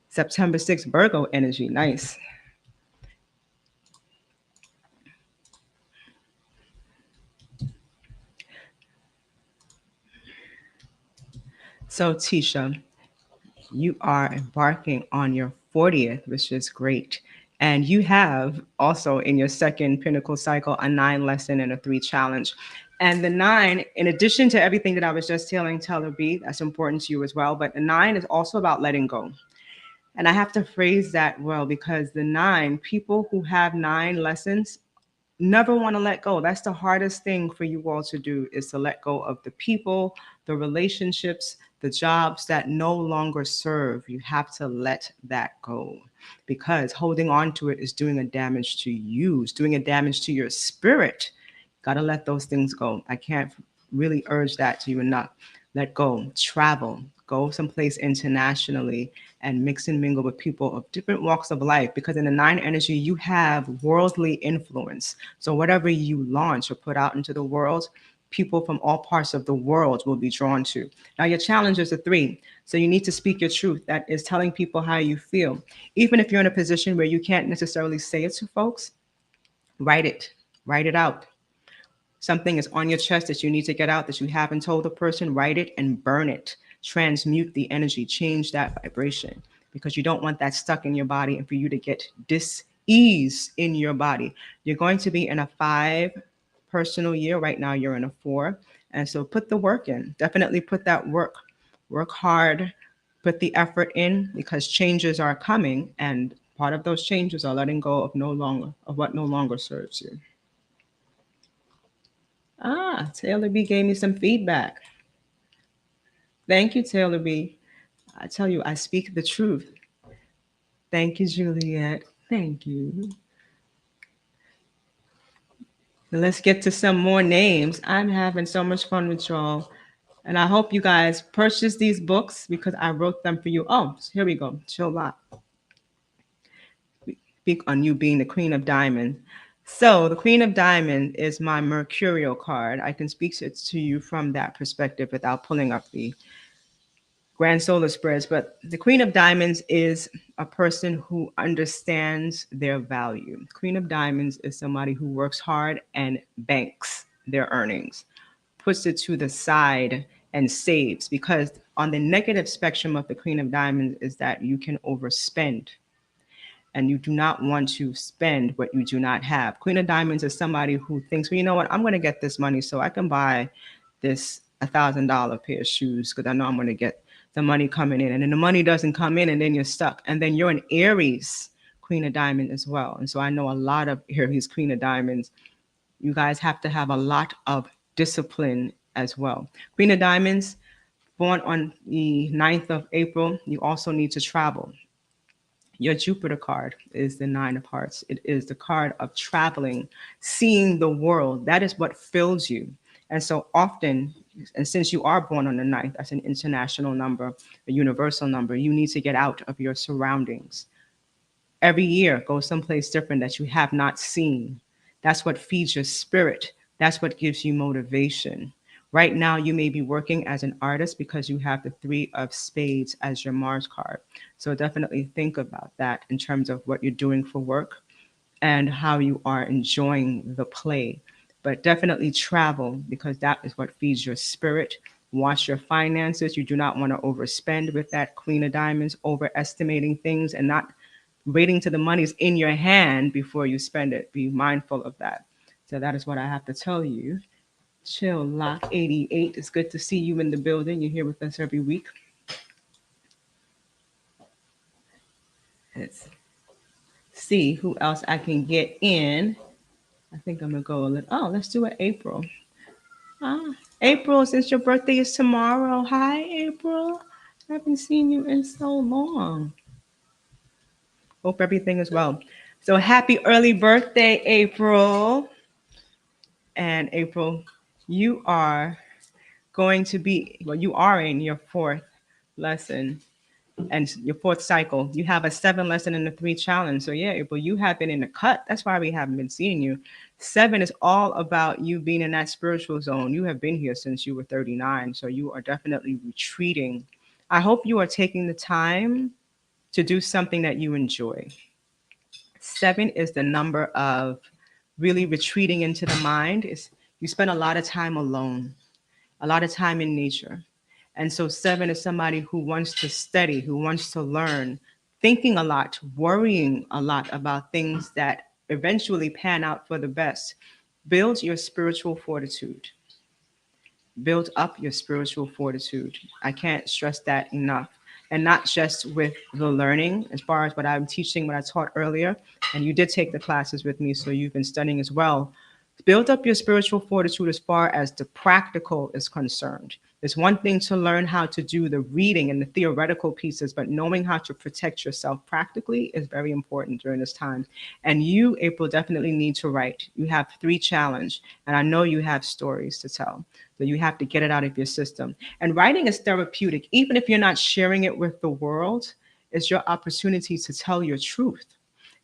September 6th, Virgo energy. Nice. So, Tisha, you are embarking on your 40th, which is great. And you have also in your 2nd pinnacle cycle a 9 lesson and a 3 challenge. And the 9, in addition to everything that I was just telling Teller B, that's important to you as well. But the 9 is also about letting go. And I have to phrase that well, because the 9, people who have 9 lessons never want to let go. That's the hardest thing for you all to do, is to let go of the people, the relationships, the jobs that no longer serve. You have to let that go, because holding on to it is doing a damage to you. It's doing a damage to your spirit. Got to let those things go. I can't really urge that to you enough. Let go, travel, go someplace internationally, and mix and mingle with people of different walks of life, because in the nine energy you have worldly influence. So whatever you launch or put out into the world, people from all parts of the world will be drawn to. Now your challenge is a three. So you need to speak your truth. That is telling people how you feel. Even if you're in a position where you can't necessarily say it to folks, write it. Write it out. Something is on your chest that you need to get out that you haven't told the person, write it and burn it. Transmute the energy, change that vibration, because you don't want that stuck in your body and for you to get dis-ease in your body. You're going to be in a 5 personal year. Right now you're in a 4. And so put the work in. Definitely put that work. Work hard, put the effort in, because changes are coming, and part of those changes are letting go of what no longer serves you. Taylor B gave me some feedback. Thank you, Taylor B. I tell you, I speak the truth. Thank you, Juliet. Thank you. Let's get to some more names. I'm having so much fun with y'all. And I hope you guys purchase these books because I wrote them for you. Oh, here we go. Chill lot. Speak on you being the Queen of Diamond. So the Queen of Diamond is my Mercurial card. I can speak to you from that perspective without pulling up the grand solar spreads, but the Queen of Diamonds is a person who understands their value. Queen of Diamonds is somebody who works hard and banks their earnings, puts it to the side and saves, because on the negative spectrum of the Queen of Diamonds is that you can overspend, and you do not want to spend what you do not have. Queen of Diamonds is somebody who thinks, well, you know what, I'm going to get this money so I can buy this $1,000 pair of shoes because I know I'm going to get the money coming in. And then the money doesn't come in, and then you're stuck. And then you're an Aries Queen of Diamonds as well. And so I know a lot of Aries Queen of Diamonds. You guys have to have a lot of discipline as well. Queen of Diamonds, born on the 9th of April, you also need to travel. Your Jupiter card is the Nine of Hearts. It is the card of traveling, seeing the world. That is what fills you. And so often, and since you are born on the 9th, that's an international number, a universal number, you need to get out of your surroundings. Every year, go someplace different that you have not seen. That's what feeds your spirit. That's what gives you motivation. Right now, you may be working as an artist because you have the 3 of Spades as your Mars card. So definitely think about that in terms of what you're doing for work and how you are enjoying the play. But definitely travel, because that is what feeds your spirit. Watch your finances. You do not want to overspend with that Queen of Diamonds, overestimating things and not waiting till the money's in your hand before you spend it. Be mindful of that. So that is what I have to tell you. Chill Lock 88. It's good to see you in the building. You're here with us every week. Let's see who else I can get in. I think I'm gonna go a little. Oh, let's do it, April. Ah, April, since your birthday is tomorrow. Hi, April. I haven't seen you in so long. Hope everything is well. So happy early birthday, April. And April, you are going to be, well, you are in your 4th lesson and your 4th cycle. You have a 7 lesson and a 3 challenge. So yeah, April, you have been in the cut. That's why we haven't been seeing you. 7 is all about you being in that spiritual zone. You have been here since you were 39. So you are definitely retreating. I hope you are taking the time to do something that you enjoy. 7 is the number of really retreating into the mind. Is you spend a lot of time alone, a lot of time in nature. And so 7 is somebody who wants to study, who wants to learn, thinking a lot, worrying a lot about things that eventually pan out for the best. Build your spiritual fortitude. Build up your spiritual fortitude. I can't stress that enough. And not just with the learning, as far as what I'm teaching, what I taught earlier, and you did take the classes with me, so you've been studying as well. Build up your spiritual fortitude as far as the practical is concerned. It's one thing to learn how to do the reading and the theoretical pieces, but knowing how to protect yourself practically is very important during this time. And you, April, definitely need to write. You have 3 challenge, and I know you have stories to tell. So you have to get it out of your system. And writing is therapeutic, even if you're not sharing it with the world. It's your opportunity to tell your truth.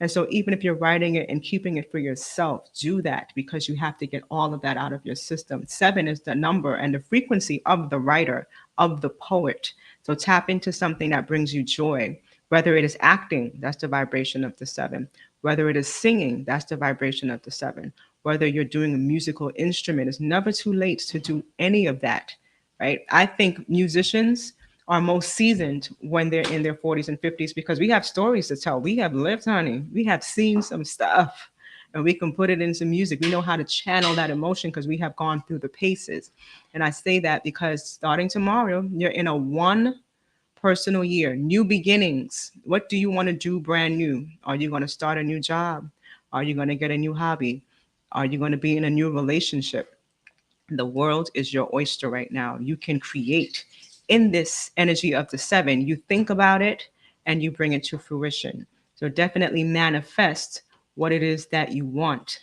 And so, even if you're writing it and keeping it for yourself, do that because you have to get all of that out of your system. 7 is the number and the frequency of the writer, of the poet. So, tap into something that brings you joy. Whether it is acting, that's the vibration of the 7. Whether it is singing, that's the vibration of the 7. Whether you're doing a musical instrument, it's never too late to do any of that, right? I think musicians are most seasoned when they're in their 40s and 50s because we have stories to tell. We have lived, honey. We have seen some stuff and we can put it into music. We know how to channel that emotion because we have gone through the paces. And I say that because starting tomorrow, you're in a one personal year, new beginnings. What do you want to do brand new? Are you going to start a new job? Are you going to get a new hobby? Are you going to be in a new relationship? The world is your oyster right now. You can create in this energy of the 7. You think about it and you bring it to fruition. So definitely manifest what it is that you want.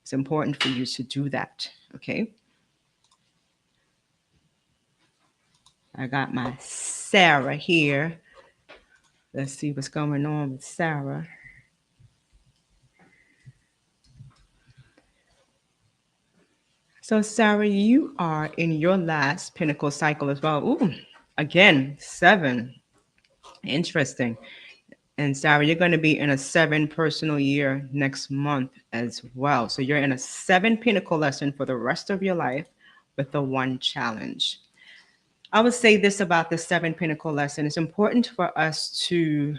It's important for you to do that. Okay. I got my Sarah here. Let's see what's going on with Sarah. So, Sarah, you are in your last pinnacle cycle as well. Ooh, again, 7. Interesting. And Sarah, you're going to be in a 7 personal year next month as well. So you're in a 7 pinnacle lesson for the rest of your life with the 1 challenge. I would say this about the 7 pinnacle lesson. It's important for us to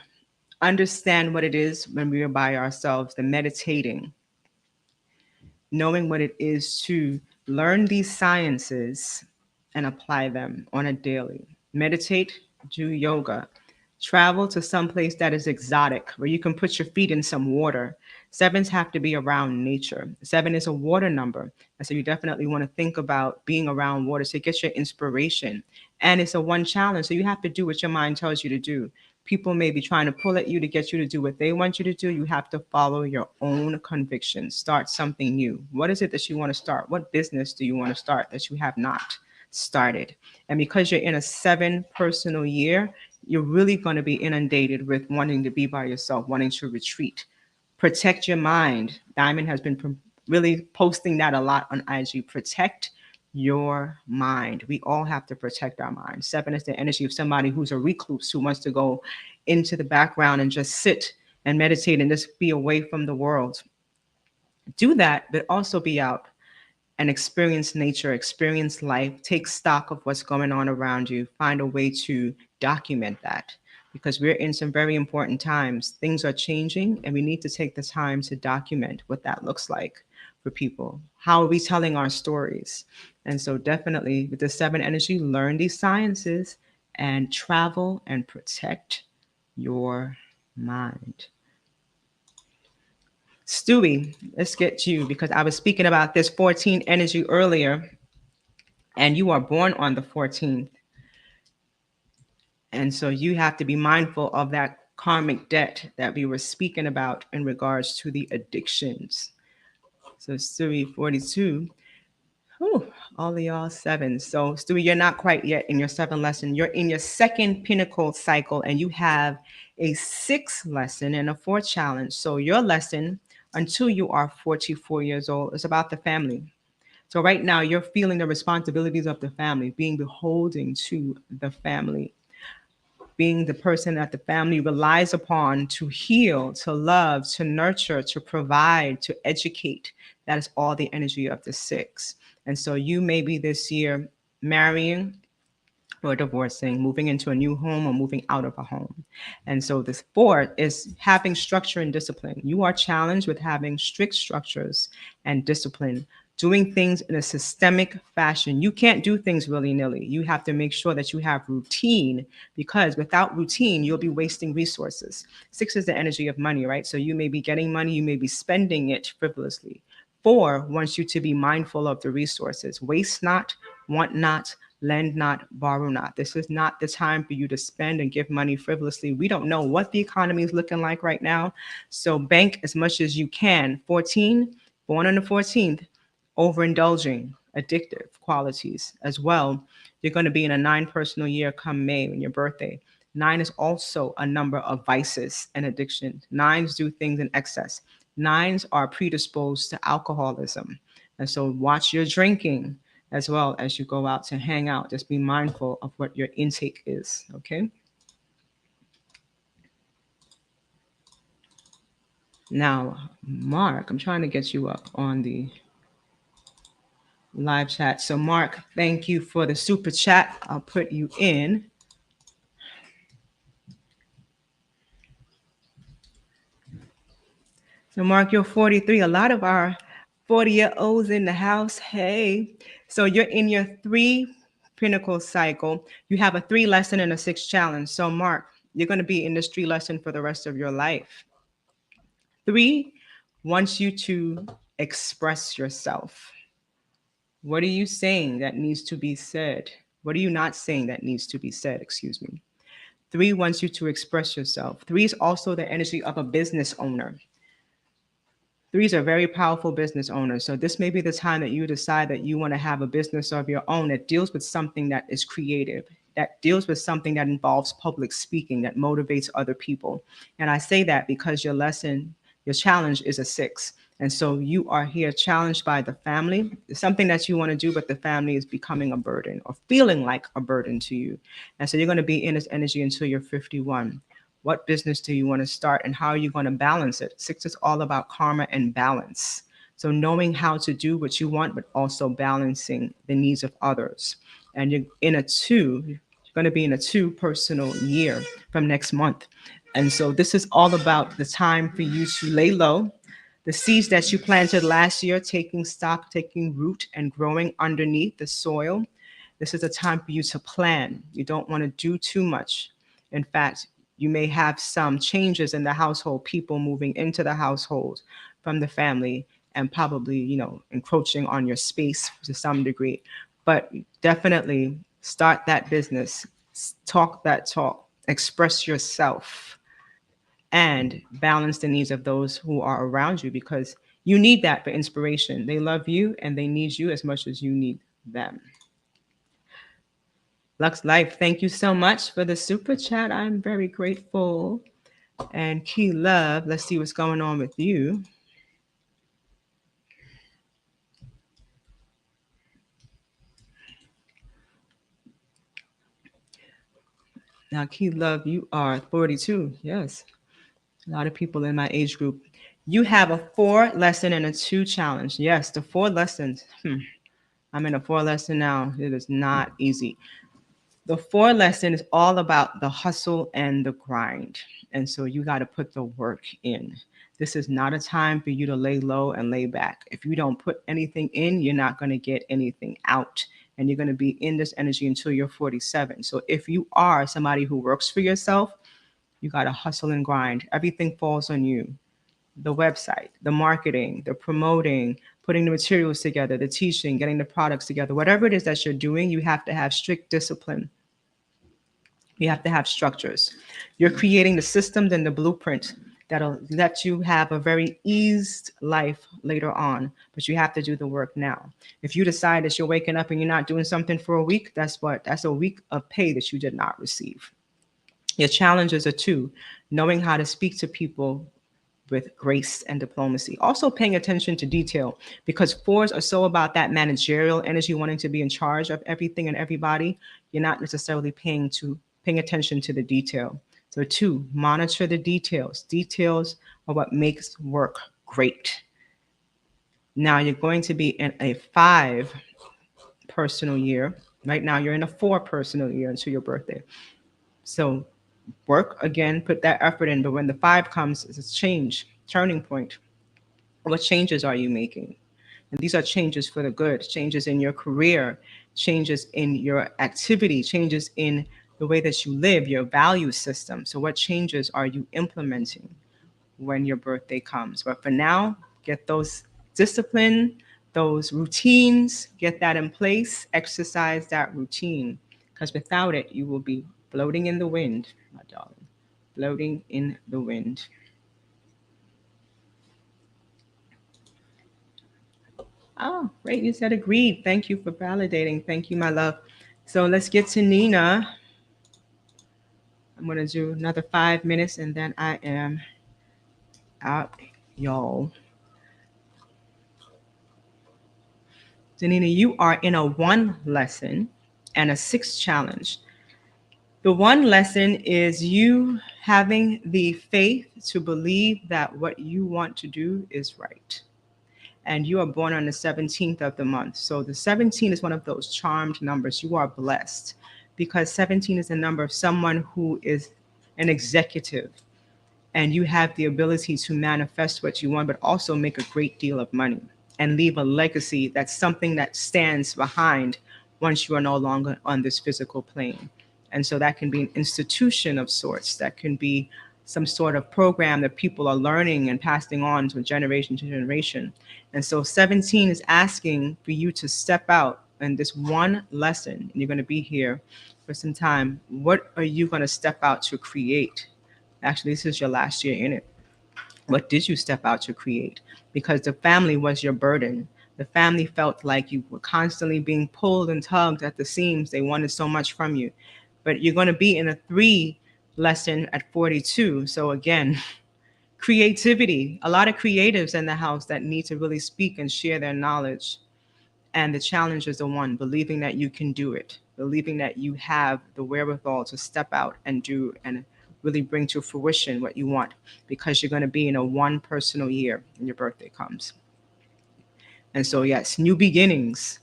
understand what it is when we are by ourselves, the meditating, knowing what it is to learn these sciences and apply them on a daily. Meditate, do yoga, travel to some place that is exotic where you can put your feet in some water. 7s have to be around nature. 7 is a water number. And so you definitely want to think about being around water to get your inspiration. And it's a 1 challenge. So you have to do what your mind tells you to do. People may be trying to pull at you to get you to do what they want you to do. You have to follow your own convictions. Start something new. What is it that you want to start? What business do you want to start that you have not started? And because you're in a 7 personal year, you're really going to be inundated with wanting to be by yourself, wanting to retreat. Protect your mind. Diamond has been really posting that a lot on IG. Protect your mind. We all have to protect our mind. 7 is the energy of somebody who's a recluse who wants to go into the background and just sit and meditate and just be away from the world. Do that, but also be out and experience nature, experience life, take stock of what's going on around you, find a way to document that because we're in some very important times. Things are changing and we need to take the time to document what that looks like for people. How are we telling our stories? And so definitely with the 7 energy, learn these sciences and travel and protect your mind. Stewie, let's get you because I was speaking about this 14 energy earlier, and you are born on the 14th. And so you have to be mindful of that karmic debt that we were speaking about in regards to the addictions. So Stewie 42. Whew, all of y'all 7. So Stewie, you're not quite yet in your 7 lesson. You're in your 2nd pinnacle cycle, and you have a 6 lesson and a 4 challenge. So your lesson until you are 44 years old is about the family. So right now you're feeling the responsibilities of the family, being beholden to the family, being the person that the family relies upon to heal, to love, to nurture, to provide, to educate. That is all the energy of the 6. And so you may be this year marrying or divorcing, moving into a new home or moving out of a home. And so this 4 is having structure and discipline. You are challenged with having strict structures and discipline doing things in a systemic fashion. You can't do things willy nilly. You have to make sure that you have routine, because without routine, you'll be wasting resources. Six is the energy of money, right? So you may be getting money, you may be spending it frivolously. Four wants you to be mindful of the resources. Waste not, want not, lend not, borrow not. This is not the time for you to spend and give money frivolously. We don't know what the economy is looking like right now. So bank as much as you can. 14, born on the 14th, overindulging, addictive qualities as well. You're going to be in a nine personal year come May when your birthday. Nine is also a number of vices and addiction. Nines do things in excess. Nines are predisposed to alcoholism. And so watch your drinking as well as you go out to hang out. Just be mindful of what your intake is, okay? Now, Mark, I'm trying to get you up on the live chat. So, Mark, thank you for the super chat. I'll put you in. So, Mark, you're 43. A lot of our 40-year-olds in the house. Hey. So, you're in your three pinnacle cycle. You have a 3 lesson and a 6 challenge. So, Mark, you're going to be in this 3 lesson for the rest of your life. 3 wants you to express yourself. What are you saying that needs to be said? What are you not saying that needs to be said? Excuse me. 3 wants you to express yourself. 3 is also the energy of a business owner. Threes are very powerful business owners. So this may be the time that you decide that you want to have a business of your own that deals with something that is creative, that deals with something that involves public speaking, that motivates other people. And I say that because your lesson, your challenge is a 6. And so you are here challenged by the family. It's something that you want to do, but the family is becoming a burden or feeling like a burden to you. And so you're going to be in this energy until you're 51. What business do you want to start and how are you going to balance it? 6 is all about karma and balance. So knowing how to do what you want, but also balancing the needs of others. And you're in a 2, you're going to be in a 2 personal year from next month. And so this is all about the time for you to lay low. The seeds that you planted last year, taking stock, taking root, and growing underneath the soil. This is a time for you to plan. You don't want to do too much. In fact, you may have some changes in the household, people moving into the household from the family and probably, encroaching on your space to some degree. But definitely start that business, talk that talk, express yourself, and balance the needs of those who are around you because you need that for inspiration. They love you and they need you as much as you need them. Lux Life, thank you so much for the super chat. I'm very grateful. And Key Love, let's see what's going on with you. Now, Key Love, you are 42. Yes. A lot of people in my age group. You have a 4 lesson and a 2 challenge. Yes, the 4 lessons. I'm in a 4 lesson now. It is not easy. The 4 lesson is all about the hustle and the grind. And so you got to put the work in. This is not a time for you to lay low and lay back. If you don't put anything in, you're not going to get anything out. And you're going to be in this energy until you're 47. So if you are somebody who works for yourself, you got to hustle and grind. Everything falls on you. The website, the marketing, the promoting, putting the materials together, the teaching, getting the products together, whatever it is that you're doing, you have to have strict discipline. You have to have structures. You're creating the systems and the blueprint that'll let you have a very eased life later on, but you have to do the work now. If you decide that you're waking up and you're not doing something for a week, that's a week of pay that you did not receive. Your challenges are 2, knowing how to speak to people with grace and diplomacy. Also paying attention to detail because 4s are so about that managerial energy, wanting to be in charge of everything and everybody. You're not necessarily paying attention to the detail. So 2, monitor the details. Details are what makes work great. Now you're going to be in a 5 personal year. Right now you're in a 4 personal year until your birthday. So work again, put that effort in. But when the 5 comes, it's a change, turning point. What changes are you making? And these are changes for the good, changes in your career, changes in your activity, changes in the way that you live, your value system. So, what changes are you implementing when your birthday comes? But for now, get those discipline, those routines, get that in place, exercise that routine. Because without it, you will be floating in the wind, my darling, floating in the wind. Oh, great. You said agreed. Thank you for validating. Thank you, my love. So let's get to Nina. I'm going to do another 5 minutes and then I am out, y'all. So, Nina, you are in a one lesson and a six challenge. The one lesson is you having the faith to believe that what you want to do is right. And you are born on the 17th of the month. So the 17 is one of those charmed numbers. You are blessed because 17 is the number of someone who is an executive, and you have the ability to manifest what you want, but also make a great deal of money and leave a legacy that's something that stands behind once you are no longer on this physical plane. And so that can be an institution of sorts, that can be some sort of program that people are learning and passing on to generation to generation. And so 17 is asking for you to step out in this one lesson, and you're going to be here for some time. What are you going to step out to create? Actually, this is your last year in it. What did you step out to create? Because the family was your burden. The family felt like you were constantly being pulled and tugged at the seams. They wanted so much from you. But you're going to be in a three lesson at 42. So, again, creativity. A lot of creatives in the house that need to really speak and share their knowledge. And the challenge is the one, believing that you can do it, believing that you have the wherewithal to step out and do and really bring to fruition what you want, because you're going to be in a one personal year when your birthday comes. And so, yes, new beginnings.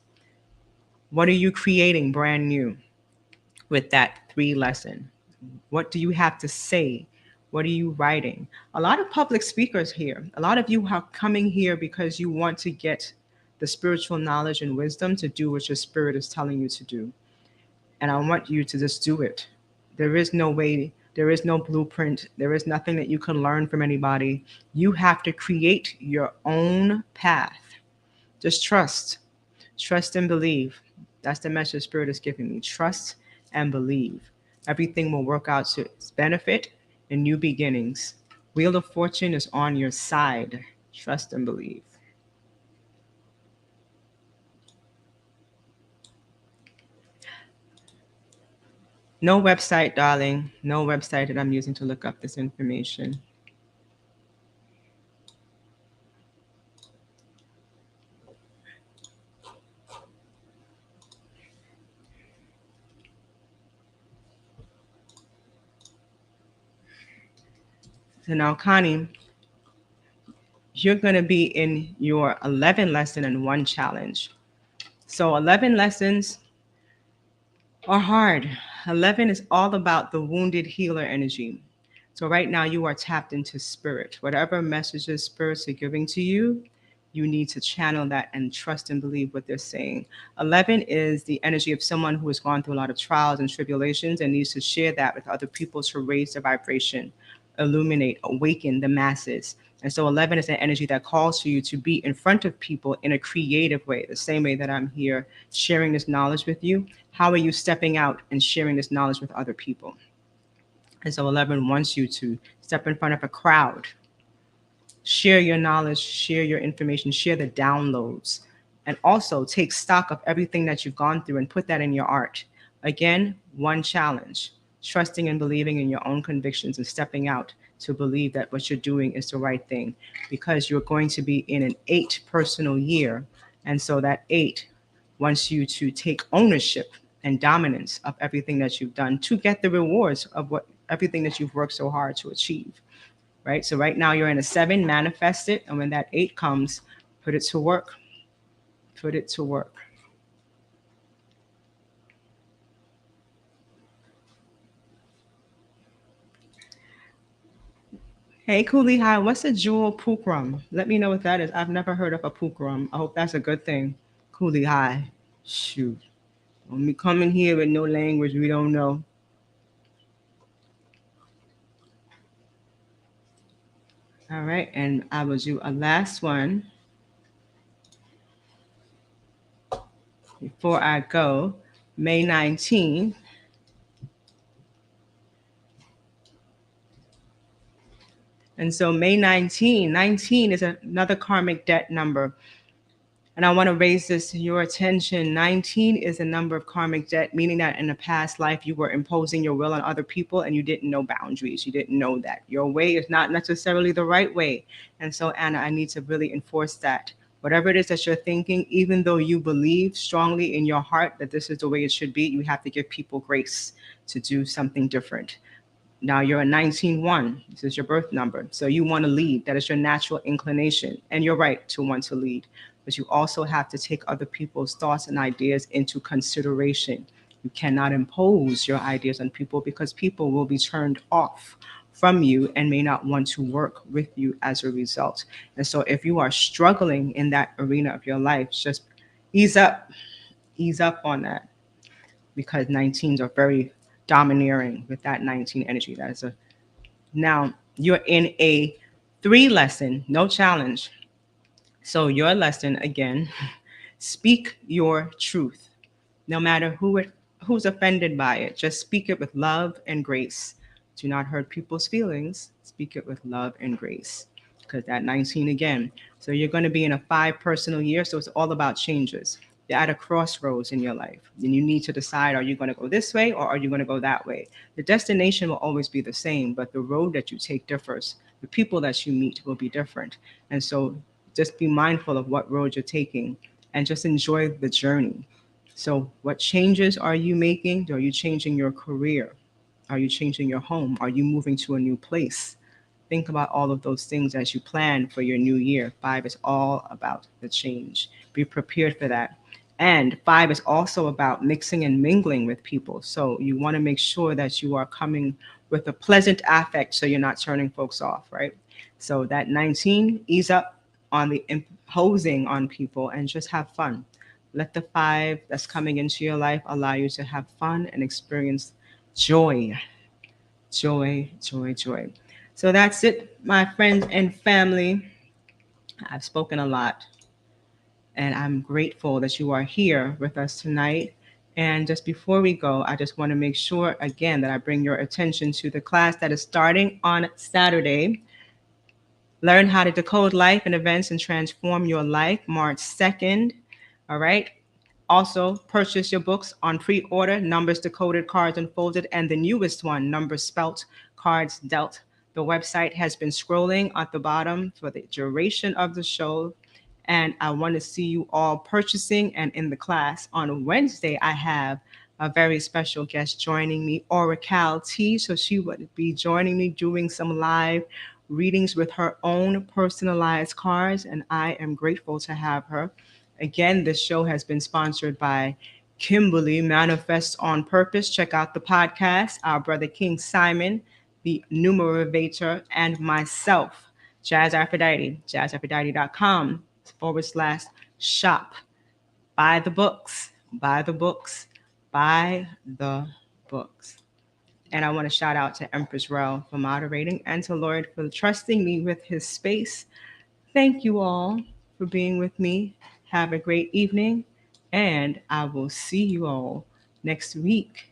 What are you creating brand new with that three lesson? What do you have to say? What are you writing? A lot of public speakers here, a lot of you are coming here because you want to get the spiritual knowledge and wisdom to do what your spirit is telling you to do. And I want you to just do it. There is no way, there is no blueprint, there is nothing that you can learn from anybody. You have to create your own path. Just trust. Trust and believe. That's the message Spirit is giving me. Trust and believe. Everything will work out to its benefit and new beginnings. Wheel of Fortune is on your side. Trust and believe. No website, darling. No website that I'm using to look up this information. So now, Connie, you're going to be in your 11 lesson and one challenge. So 11 lessons are hard. 11 is all about the wounded healer energy. So right now you are tapped into spirit. Whatever messages spirits are giving to you, you need to channel that and trust and believe what they're saying. 11 is the energy of someone who has gone through a lot of trials and tribulations and needs to share that with other people to raise their vibration, illuminate, awaken the masses. And so 11 is an energy that calls for you to be in front of people in a creative way, the same way that I'm here sharing this knowledge with you. How are you stepping out and sharing this knowledge with other people? And so 11 wants you to step in front of a crowd, share your knowledge, share your information, share the downloads, and also take stock of everything that you've gone through and put that in your art. Again, one challenge, trusting and believing in your own convictions and stepping out to believe that what you're doing is the right thing, because you're going to be in an 8 personal year. And so that 8 wants you to take ownership and dominance of everything that you've done to get the rewards of what everything that you've worked so hard to achieve. Right? So right now you're in a 7, manifest it, and when that 8 comes, put it to work. Put it to work. Hey, Cooley, hi. What's a jewel pukrum? Let me know what that is. I've never heard of a pukrum. I hope that's a good thing. Cooley, hi. Shoot. When we come in here with no language we don't know. All right, and I will do a last one before I go. May 19th. And so May 19 is another karmic debt number. And I want to raise this to your attention. 19 is a number of karmic debt, meaning that in a past life you were imposing your will on other people and you didn't know boundaries. You didn't know that your way is not necessarily the right way. And so, Anna, I need to really enforce that. Whatever it is that you're thinking, even though you believe strongly in your heart that this is the way it should be, you have to give people grace to do something different. Now you're a 19-1. This is your birth number. So you want to lead. That is your natural inclination. And you're right to want to lead. But you also have to take other people's thoughts and ideas into consideration. You cannot impose your ideas on people because people will be turned off from you and may not want to work with you as a result. And so if you are struggling in that arena of your life, just ease up, ease up on that because 19s are very domineering with that 19 energy. That is a now you're in a 3 lesson, no challenge. So your lesson again, speak your truth. No matter who's offended by it, just speak it with love and grace. Do not hurt people's feelings. Speak it with love and grace. Because that 19 again. So you're going to be in a 5 personal year. So it's all about changes. You're at a crossroads in your life. And you need to decide, are you going to go this way or are you going to go that way? The destination will always be the same, but the road that you take differs. The people that you meet will be different. And so just be mindful of what road you're taking and just enjoy the journey. So, what changes are you making? Are you changing your career? Are you changing your home? Are you moving to a new place? Think about all of those things as you plan for your new year. 5 is all about the change. Be prepared for that. And 5 is also about mixing and mingling with people. So you want to make sure that you are coming with a pleasant affect so you're not turning folks off, right? So that 19, ease up on the imposing on people and just have fun. Let the 5 that's coming into your life allow you to have fun and experience joy, joy, joy, joy. So that's it, my friends and family. I've spoken a lot, and I'm grateful that you are here with us tonight. And just before we go, I just want to make sure again that I bring your attention to the class that is starting on Saturday. Learn how to decode life and events and transform your life, March 2nd. All right. Also, purchase your books on pre order Numbers Decoded, Cards Unfolded, and the newest one, Numbers Spelt, Cards Dealt. The website has been scrolling at the bottom for the duration of the show. And I want to see you all purchasing and in the class. On Wednesday, I have a very special guest joining me, Oracle T. So she would be joining me doing some live readings with her own personalized cards. And I am grateful to have her. Again, this show has been sponsored by Kimberly Manifest on Purpose. Check out the podcast, our brother King Simon, the Numerator, and myself, Jazz Aphrodite, jazzaphrodite.com/shop. Buy the books, buy the books, buy the books. And I want to shout out to Empress Rel for moderating and to Lord for trusting me with his space. Thank you all for being with me. Have a great evening, and I will see you all next week.